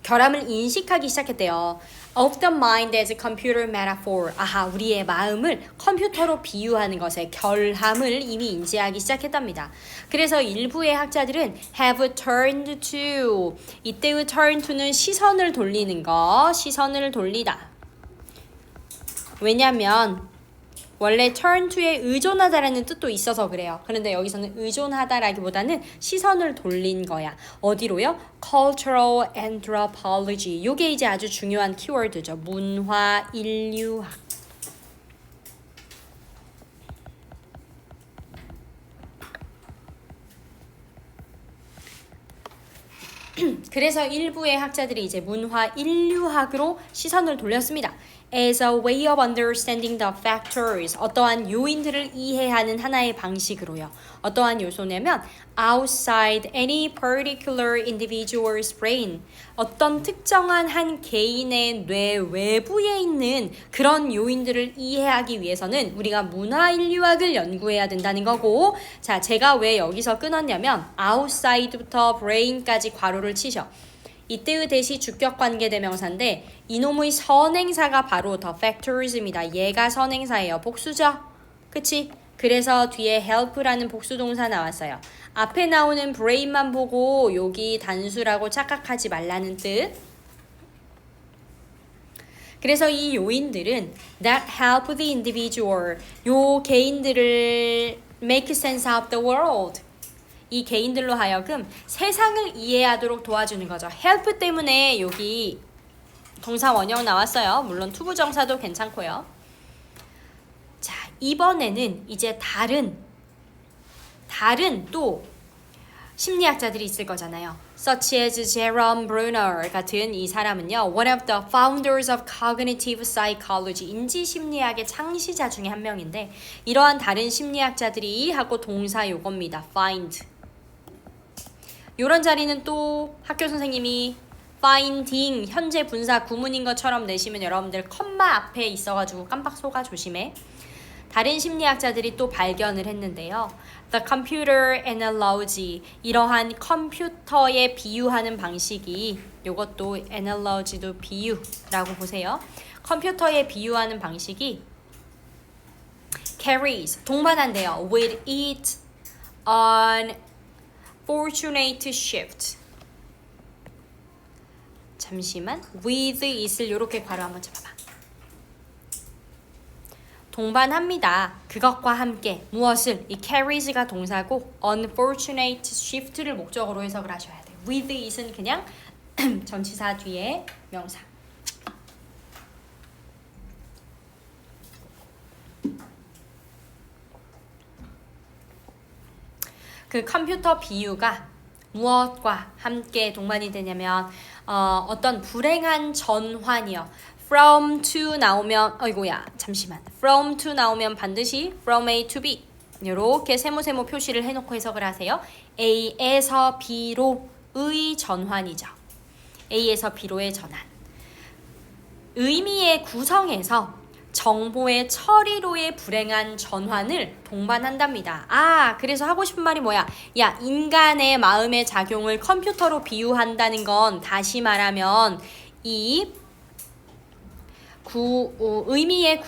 결함을 인식하기 시작했대요. Of the mind as a computer metaphor. 우리의 마음을 컴퓨터로 비유하는 것에 결함을 이미 인지하기 시작했답니다. 그래서 일부의 학자들은 have turned to. 이때의 turn to는 시선을 돌리는 거. 시선을 돌리다. 왜냐면 원래 turn to에 의존하다라는 뜻도 있어서 그래요. 그런데 여기서는 의존하다라기보다는 시선을 돌린 거야. 어디로요? cultural anthropology. 요게 이제 아주 중요한 키워드죠. 문화 인류학. 그래서 일부의 학자들이 이제 문화 인류학으로 시선을 돌렸습니다. As a way of understanding the factors, 어떠한 요인들을 이해하는 하나의 방식으로요. 어떠한 요소냐면 outside any particular individual's brain, 어떤 특정한 한 개인의 뇌 외부에 있는 그런 요인들을 이해하기 위해서는 우리가 문화 인류학을 연구해야 된다는 거고, 자, 제가 왜 여기서 끊었냐면 outside부터 brain까지 괄호를 치셔. 이때의 대시 주격 관계 대명사인데 이놈의 선행사가 바로 the factors입니다. 얘가 선행사예요. 복수죠? 그치? 그래서 뒤에 help라는 복수동사 나왔어요. 앞에 나오는 brain만 보고 여기 단수라고 착각하지 말라는 뜻. 그래서 이 요인들은 that help the individual, 요 개인들을 make sense of the world, 이 개인들로 하여금 세상을 이해하도록 도와주는 거죠. help 때문에 여기 동사 원형 나왔어요. 물론 투부정사도 괜찮고요. 자, 이번에는 이제 다른 또 심리학자들이 있을 거잖아요. Such as Jerome Bruner 같은 이 사람은요, one of the founders of cognitive psychology, 인지 심리학의 창시자 중에 한 명인데, 이러한 다른 심리학자들이 하고 동사 요겁니다. find. 이런 자리는 또 학교 선생님이 finding 현재 분사 구문인 것처럼 내시면 여러분들 컴마 앞에 있어가지고 깜빡 속아 조심해. 다른 심리학자들이 또 발견을 했는데요. The computer analogy, 이러한 컴퓨터에 비유하는 방식이, 이것도 analogy도 비유라고 보세요. 컴퓨터에 비유하는 방식이 carries, 동반한대요. with it on fortunate shift. 잠시만, with it을 이렇게 괄호 한번 잡아봐. 동반합니다. 그것과 함께 무엇을? 이 carries가 동사고 unfortunate shift를 목적으로 해석을 하셔야 돼요. with it은 그냥 전치사 뒤에 명사. 그 컴퓨터 비유가 무엇과 함께 동반이 되냐면 어떤 불행한 전환이요. from to 나오면 from to 나오면 반드시 from A to B 이렇게 세모세모 표시를 해놓고 해석을 하세요. A에서 B로의 전환이죠. A에서 B로의 전환. 의미의 구성에서 정보의 처리로의 불행한 전환을 동반한답니다. 아, 그래서 하고 싶은 말이 뭐야? 야, 인간의 마음의 작용을 컴퓨터로 비유한다는 건 다시 말하면 이 의미의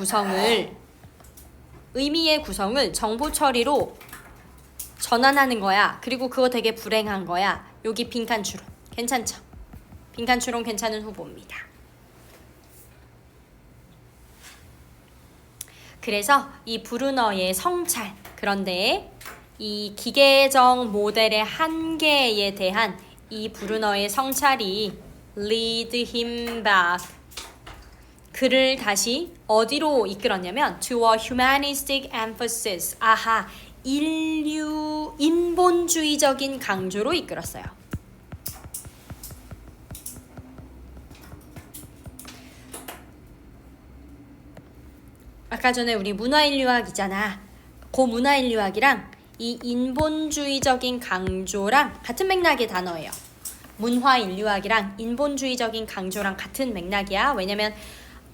구성을 정보 처리로 전환하는 거야. 그리고 그거 되게 불행한 거야. 여기 빈칸 추론. 괜찮죠? 빈칸 추론 괜찮은 후보입니다. 그래서 이 브루너의 성찰, 그런데 이 기계적 모델의 한계에 대한 이 브루너의 성찰이 lead him back, 그를 다시 어디로 이끌었냐면 to a humanistic emphasis, 아하, 인본주의적인 강조로 이끌었어요. 아까 전에 우리 문화인류학이잖아. 그 문화인류학이랑 이 인본주의적인 강조랑 같은 맥락의 단어예요. 문화인류학이랑 인본주의적인 강조랑 같은 맥락이야. 왜냐면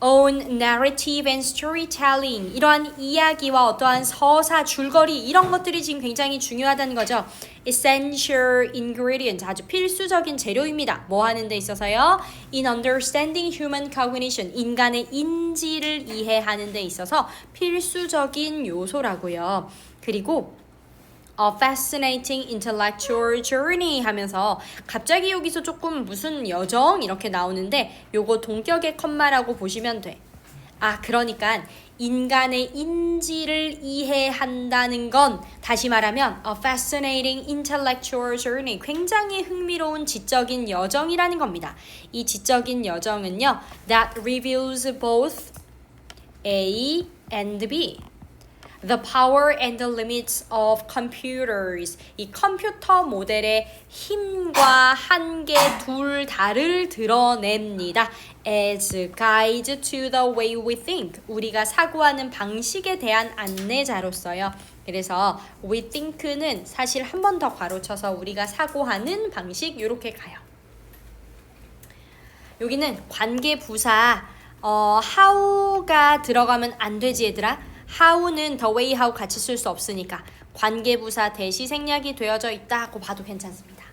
own narrative and storytelling, 이러한 이야기와 어떠한 서사, 줄거리 이런 것들이 지금 굉장히 중요하다는 거죠. essential ingredient, 아주 필수적인 재료입니다. 뭐 하는 데 있어서요? in understanding human cognition, 인간의 인지를 이해하는 데 있어서 필수적인 요소라고요. 그리고 A fascinating intellectual journey 하면서 갑자기 여기서 조금 무슨 여정 이렇게 나오는데 요거 동격의 컴마라고 보시면 돼. 그러니까 인간의 인지를 이해한다는 건 다시 말하면 a fascinating intellectual journey, 굉장히 흥미로운 지적인 여정이라는 겁니다. 이 지적인 여정은요, that reveals both A and B. The power and the limits of computers. 이 컴퓨터 모델의 힘과 한계 둘 다를 드러냅니다. As guides to the way we think. 우리가 사고하는 방식에 대한 안내자로서요. 그래서 we think는 사실 한 번 더 괄호쳐서 우리가 사고하는 방식 이렇게 가요. 여기는 관계 부사 how가 들어가면 안 되지 얘들아. how는 the way how 같이 쓸 수 없으니까 관계부사 대시 생략이 되어져 있다고 봐도 괜찮습니다.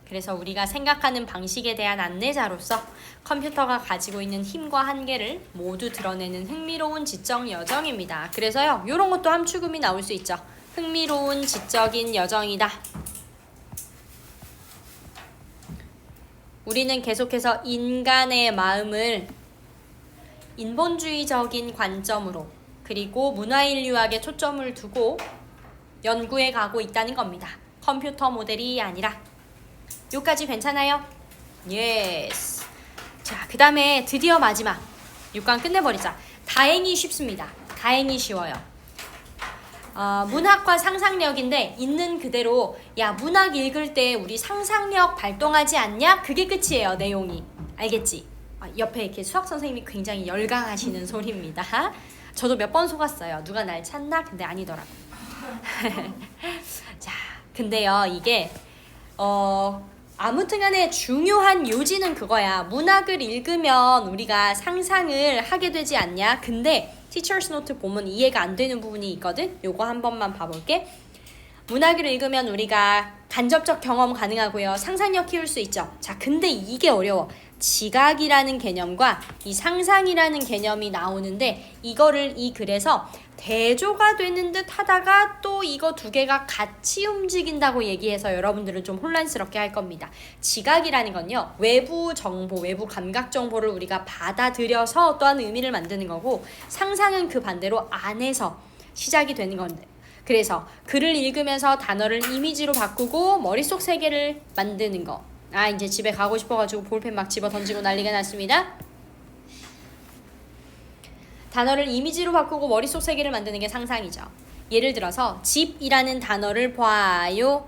그래서 우리가 생각하는 방식에 대한 안내자로서 컴퓨터가 가지고 있는 힘과 한계를 모두 드러내는 흥미로운 지적 여정입니다. 그래서요, 이런 것도 함축음이 나올 수 있죠. 흥미로운 지적인 여정이다. 우리는 계속해서 인간의 마음을 인본주의적인 관점으로 그리고 문화인류학에 초점을 두고 연구해 가고 있다는 겁니다. 컴퓨터 모델이 아니라. 여기까지 괜찮아요? 예스. 자, 그 다음에 드디어 마지막 6강 끝내버리자. 다행히 쉽습니다. 다행히 쉬워요. 문학과 상상력인데 있는 그대로 야 문학 읽을 때 우리 상상력 발동하지 않냐? 그게 끝이에요. 내용이. 알겠지? 옆에 이렇게 수학 선생님이 굉장히 열광하시는 소리입니다. 저도 몇 번 속았어요. 누가 날 찾나? 근데 아니더라고. 자, 근데요 이게 아무튼간에 중요한 요지는 그거야. 문학을 읽으면 우리가 상상을 하게 되지 않냐? 근데 티처스 노트 보면 이해가 안 되는 부분이 있거든. 요거 한 번만 봐볼게. 문학을 읽으면 우리가 간접적 경험 가능하고요. 상상력 키울 수 있죠. 자, 근데 이게 어려워. 지각이라는 개념과 이 상상이라는 개념이 나오는데 이거를 이 글에서 대조가 되는 듯 하다가 또 이거 두 개가 같이 움직인다고 얘기해서 여러분들은 좀 혼란스럽게 할 겁니다. 지각이라는 건요, 외부 정보, 외부 감각 정보를 우리가 받아들여서 어떠한 의미를 만드는 거고, 상상은 그 반대로 안에서 시작이 되는 건데, 그래서 글을 읽으면서 단어를 이미지로 바꾸고 머릿속 세계를 만드는 거. 이제 집에 가고 싶어가지고 볼펜 막 집어 던지고 난리가 났습니다. 단어를 이미지로 바꾸고 머릿속 세계를 만드는 게 상상이죠. 예를 들어서 집이라는 단어를 봐요.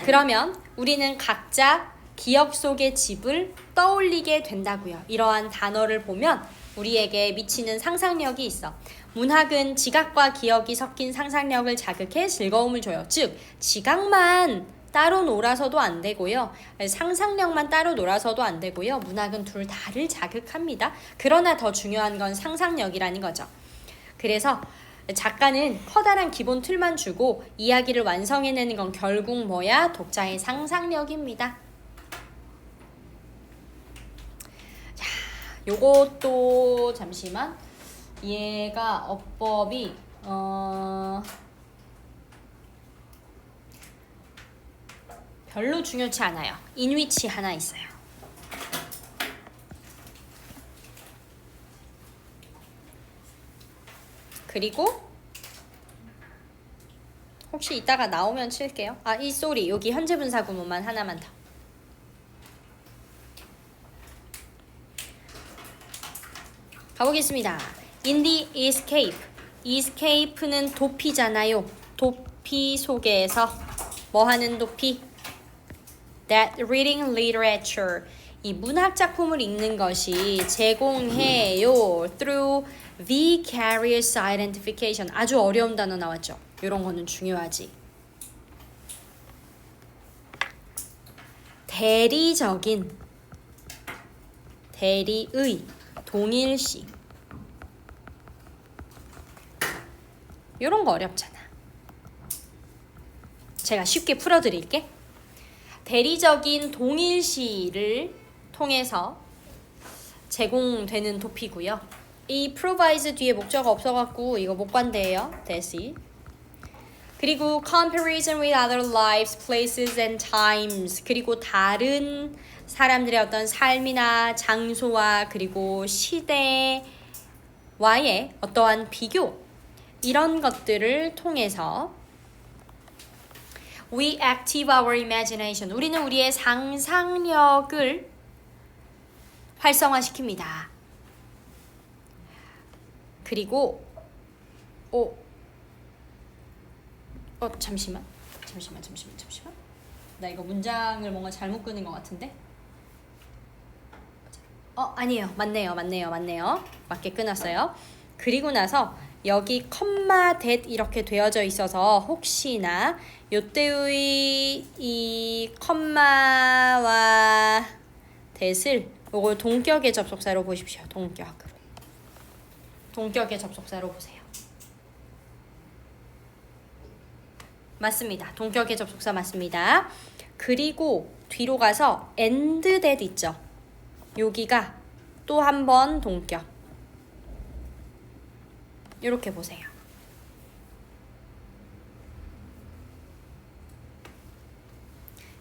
그러면 우리는 각자 기억 속의 집을 떠올리게 된다고요. 이러한 단어를 보면 우리에게 미치는 상상력이 있어. 문학은 지각과 기억이 섞인 상상력을 자극해 즐거움을 줘요. 즉, 지각만 따로 놀아서도 안 되고요. 상상력만 따로 놀아서도 안 되고요. 문학은 둘 다를 자극합니다. 그러나 더 중요한 건 상상력이라는 거죠. 그래서 작가는 커다란 기본 틀만 주고 이야기를 완성해내는 건 결국 뭐야? 독자의 상상력입니다. 자, 요것도 잠시만. 얘가 어법이 별로 중요치 않아요. 인위치 하나 있어요. 그리고 혹시 이따가 나오면 칠게요. 쏘리. 여기 현재 분사 구문만 하나만 더. 가보겠습니다. In the escape. escape는 도피잖아요. 도피 속에서 뭐 하는 도피? That reading literature. 이 문학 작품을 읽는 것이 제공해요. Through vicarious identification. 아주 어려운 단어 나왔죠. 이런 거는 중요하지. 대리적인, 대리의, 동일시. 이런 거 어렵잖아. 제가 쉽게 풀어드릴게. 대리적인 동일시를 통해서 제공되는 도피고요. 이 provides 뒤에 목적어 없어갖고 이거 못 관대요. 대시. 그리고 comparison with other lives, places and times. 그리고 다른 사람들의 어떤 삶이나 장소와 그리고 시대와의 어떠한 비교 이런 것들을 통해서 we active our imagination. 우리는 우리의 상상력을 활성화시킵니다. 그리고 잠시만. 나 이거 문장을 뭔가 잘못 끄는 것 같은데? 아니에요. 맞네요. 맞게 끊었어요. 그리고 나서 여기 컴마 that 이렇게 되어져 있어서 혹시나 요때의 이 컴마와 that을 요걸 동격의 접속사로 보십시오. 동격의 접속사로 보세요. 맞습니다. 동격의 접속사 맞습니다. 그리고 뒤로 가서 and that 있죠. 여기가 또 한 번 동격. 이렇게 보세요.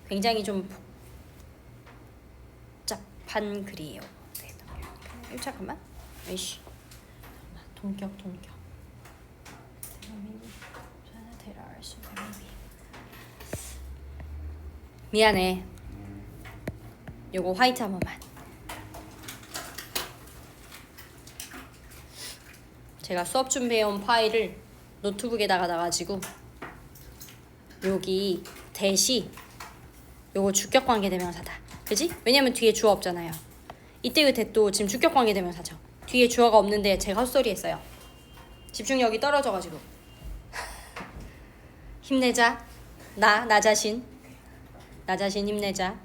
굉장히 좀 복잡한 글이에요. 잠깐만. 에이씨. 동격. 미안해. 요거 화이트 한 번만. 제가 수업 준비해온 파일을 노트북에다가 놔가지고 여기 대시 요거 주격관계대명사다. 그지? 왜냐면 뒤에 주어 없잖아요. 이때 그 대도 지금 주격관계대명사죠. 뒤에 주어가 없는데 제가 헛소리 했어요. 집중력이 떨어져가지고. 힘내자. 나 자신 힘내자.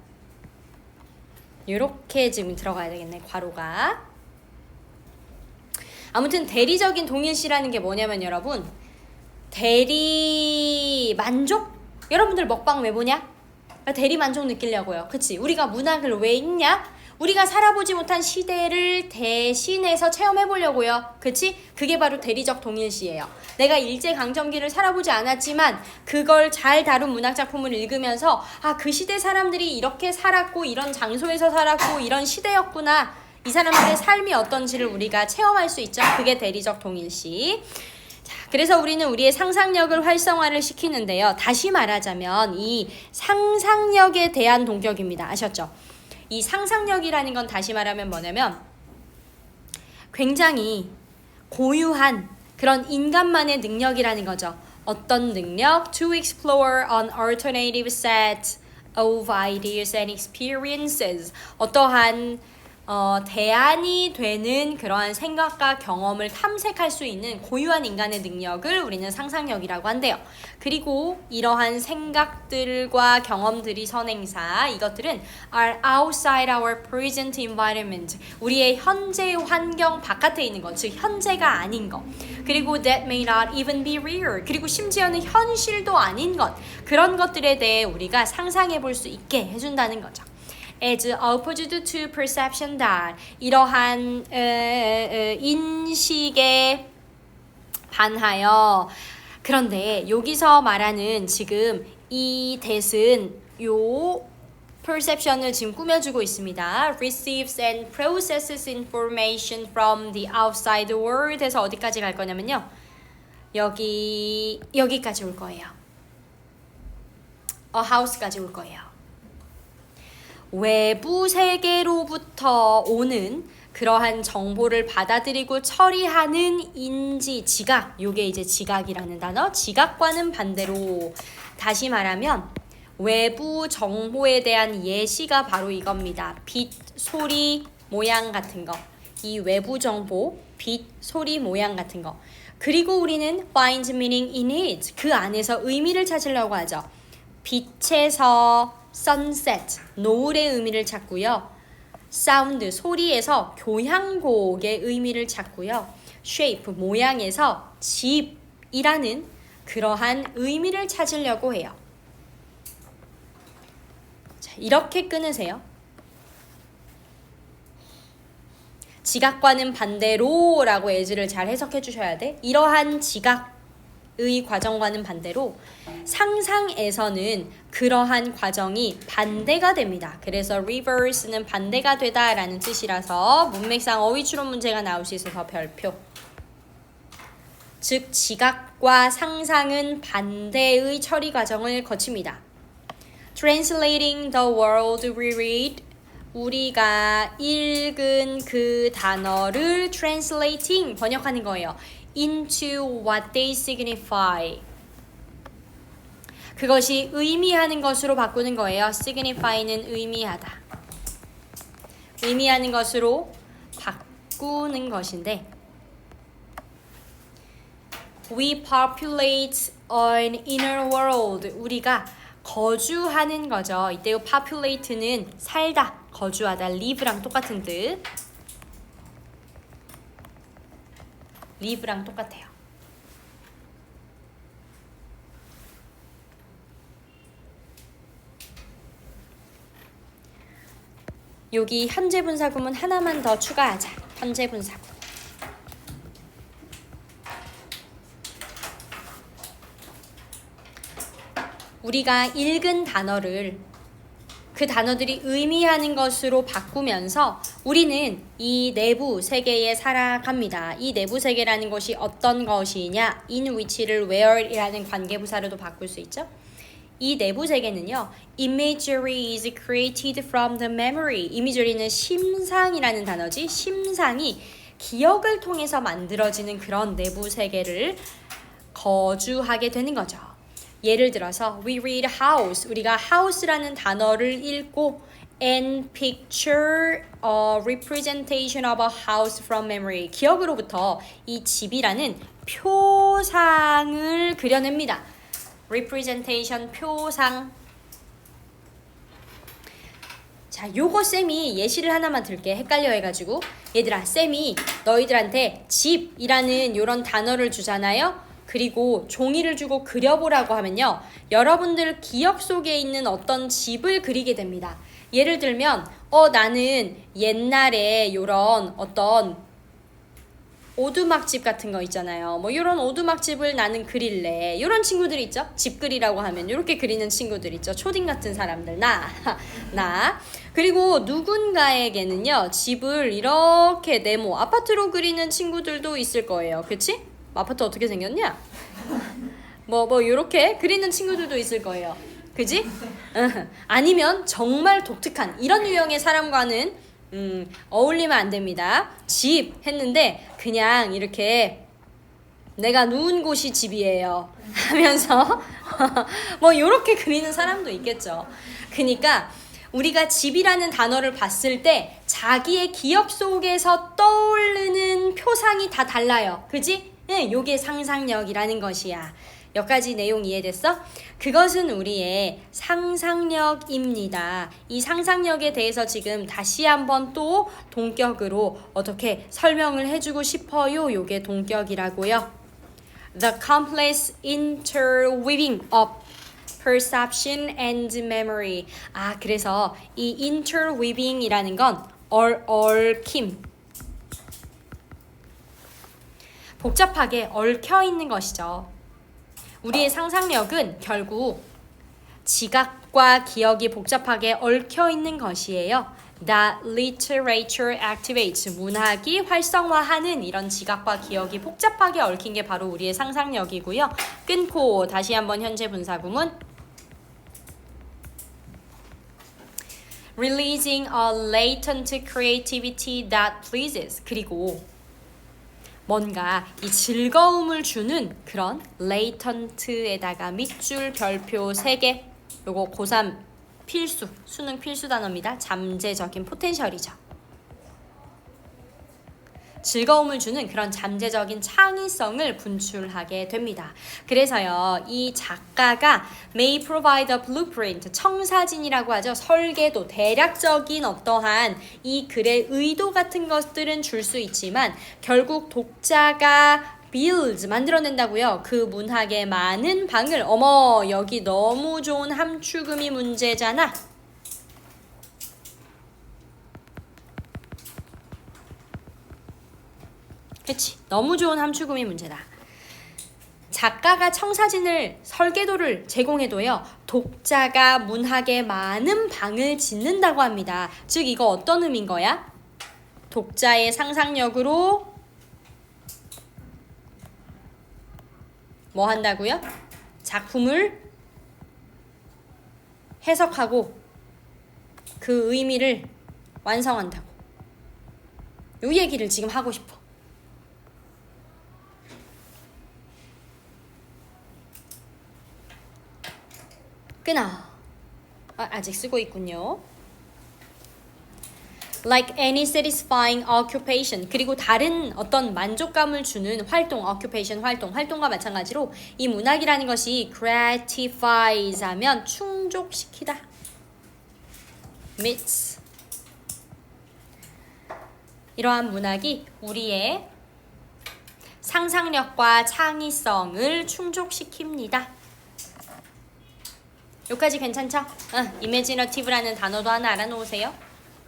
요렇게 지금 들어가야 되겠네. 괄호가. 아무튼 대리적인 동일시라는 게 뭐냐면 여러분 대리 만족? 여러분들 먹방 왜 보냐? 대리 만족 느끼려고요. 그치? 우리가 문학을 왜 읽냐? 우리가 살아보지 못한 시대를 대신해서 체험해보려고요. 그치? 그게 바로 대리적 동일시예요. 내가 일제강점기를 살아보지 않았지만 그걸 잘 다룬 문학작품을 읽으면서 그 시대 사람들이 이렇게 살았고 이런 장소에서 살았고 이런 시대였구나. 이 사람들의 삶이 어떤지를 우리가 체험할 수 있죠. 그게 대리적 동일시. 자, 그래서 우리는 우리의 상상력을 활성화를 시키는데요. 다시 말하자면 이 상상력에 대한 동격입니다. 아셨죠? 이 상상력이라는 건 다시 말하면 뭐냐면 굉장히 고유한 그런 인간만의 능력이라는 거죠. 어떤 능력? To explore an alternative set of ideas and experiences. 어떠한 대안이 되는 그러한 생각과 경험을 탐색할 수 있는 고유한 인간의 능력을 우리는 상상력이라고 한대요. 그리고 이러한 생각들과 경험들이 선행사, 이것들은 are outside our present environment. 우리의 현재 환경 바깥에 있는 것, 즉 현재가 아닌 것. 그리고 that may not even be real. 그리고 심지어는 현실도 아닌 것. 그런 것들에 대해 우리가 상상해 볼 수 있게 해준다는 거죠. As opposed to perception that 이러한 인식에 반하여. 그런데 여기서 말하는 지금 이 that은 요 perception을 지금 꾸며주고 있습니다. Receives and processes information from the outside world 에서 어디까지 갈 거냐면요. 여기까지 올 거예요. A house까지 올 거예요. 외부 세계로부터 오는 그러한 정보를 받아들이고 처리하는 인지, 지각. 요게 이제 지각이라는 단어. 지각과는 반대로 다시 말하면 외부 정보에 대한 예시가 바로 이겁니다. 빛, 소리, 모양 같은 거. 이 외부 정보, 빛, 소리, 모양 같은 거. 그리고 우리는 find meaning in it. 그 안에서 의미를 찾으려고 하죠. 빛에서 sunset, 노을의 의미를 찾고요. 사운드, 소리에서 교향곡의 의미를 찾고요. shape, 모양에서 집이라는 그러한 의미를 찾으려고 해요. 자, 이렇게 끊으세요. 지각과는 반대로 라고 예지를 잘 해석해 주셔야 돼. 이러한 지각, 의 과정과는 반대로 상상에서는 그러한 과정이 반대가 됩니다. 그래서 reverse는 반대가 되다라는 뜻이라서 문맥상 어휘추론 문제가 나올 수 있어서 별표. 즉 지각과 상상은 반대의 처리 과정을 거칩니다. Translating the word we read, 우리가 읽은 그 단어를 translating, 번역하는 거예요. into what they signify. 그것이 의미하는 것으로 바꾸는 거예요. signify는 의미하다. 의미하는 것으로 바꾸는 것인데 We populate an inner world. 우리가 거주하는 거죠. 이때 이 populate는 살다, 거주하다, live랑 똑같은 뜻. live랑 똑같아요. 여기 현재 분사구문 하나만 더 추가하자. 현재 분사구문. 우리가 읽은 단어를 그 단어들이 의미하는 것으로 바꾸면서 우리는 이 내부 세계에 살아갑니다. 이 내부 세계라는 것이 어떤 것이냐? in which를 where이라는 관계부사로도 바꿀 수 있죠. 이 내부 세계는요. Imagery is created from the memory. imagery는 심상이라는 단어지. 심상이 기억을 통해서 만들어지는 그런 내부 세계를 거주하게 되는 거죠. 예를 들어서 we read house. 우리가 house라는 단어를 읽고 and picture a representation of a house from memory. 기억으로부터 이 집이라는 표상을 그려냅니다. representation, 표상. 자, 요거 쌤이 예시를 하나만 들게. 헷갈려 해가지고. 얘들아, 쌤이 너희들한테 집이라는 요런 단어를 주잖아요. 그리고 종이를 주고 그려보라고 하면요. 여러분들 기억 속에 있는 어떤 집을 그리게 됩니다. 예를 들면 나는 옛날에 요런 어떤 오두막집 같은 거 있잖아요. 뭐 요런 오두막집을 나는 그릴래. 요런 친구들 있죠? 집 그리라고 하면 요렇게 그리는 친구들 있죠. 초딩 같은 사람들. 나. 그리고 누군가에게는요. 집을 이렇게 네모 아파트로 그리는 친구들도 있을 거예요. 그치? 아파트 어떻게 생겼냐? 뭐 요렇게 그리는 친구들도 있을 거예요. 그지? 아니면 정말 독특한 이런 유형의 사람과는 어울리면 안 됩니다. 집 했는데 그냥 이렇게 내가 누운 곳이 집이에요 하면서 뭐 요렇게 그리는 사람도 있겠죠. 그러니까 우리가 집이라는 단어를 봤을 때 자기의 기억 속에서 떠오르는 표상이 다 달라요. 그지? 네, 요게 상상력이라는 것이야. 여기까지 내용 이해됐어? 그것은 우리의 상상력입니다. 이 상상력에 대해서 지금 다시 한번 또 동격으로 어떻게 설명을 해주고 싶어요. 요게 동격이라고요. The complex interweaving of perception and memory. 그래서 이 interweaving이라는 건 얽힘. 복잡하게 얽혀 있는 것이죠. 우리의 상상력은 결국 지각과 기억이 복잡하게 얽혀 있는 것이에요. That literature activates. 문학이 활성화하는 이런 지각과 기억이 복잡하게 얽힌 게 바로 우리의 상상력이고요. 끊고 다시 한번 현재 분사구문. Releasing a latent creativity that pleases. 그리고 뭔가 이 즐거움을 주는 그런 latent에다가 밑줄 별표 3개. 요거 고3 필수, 수능 필수 단어입니다. 잠재적인 포텐셜이죠. 즐거움을 주는 그런 잠재적인 창의성을 분출하게 됩니다. 그래서요, 이 작가가 may provide a blueprint, 청사진이라고 하죠. 설계도, 대략적인 어떠한 이 글의 의도 같은 것들은 줄 수 있지만 결국 독자가 build, 만들어낸다고요. 그 문학의 많은 방을. 어머, 여기 너무 좋은 함축음이 문제잖아. 그치? 너무 좋은 함축음이 문제다. 작가가 청사진을 설계도를 제공해도요. 독자가 문학에 많은 방을 짓는다고 합니다. 즉 이거 어떤 의미인 거야? 독자의 상상력으로 뭐 한다고요? 작품을 해석하고 그 의미를 완성한다고. 요 얘기를 지금 하고 싶어. 끊어. 아직 쓰고 있군요. Like any satisfying occupation. 그리고 다른 어떤 만족감을 주는 활동, occupation 활동과 마찬가지로 이 문학이라는 것이 gratifies 하면 충족시키다. meets. 이러한 문학이 우리의 상상력과 창의성을 충족시킵니다. 여기까지 괜찮죠? imaginative라는 단어도 하나 알아놓으세요.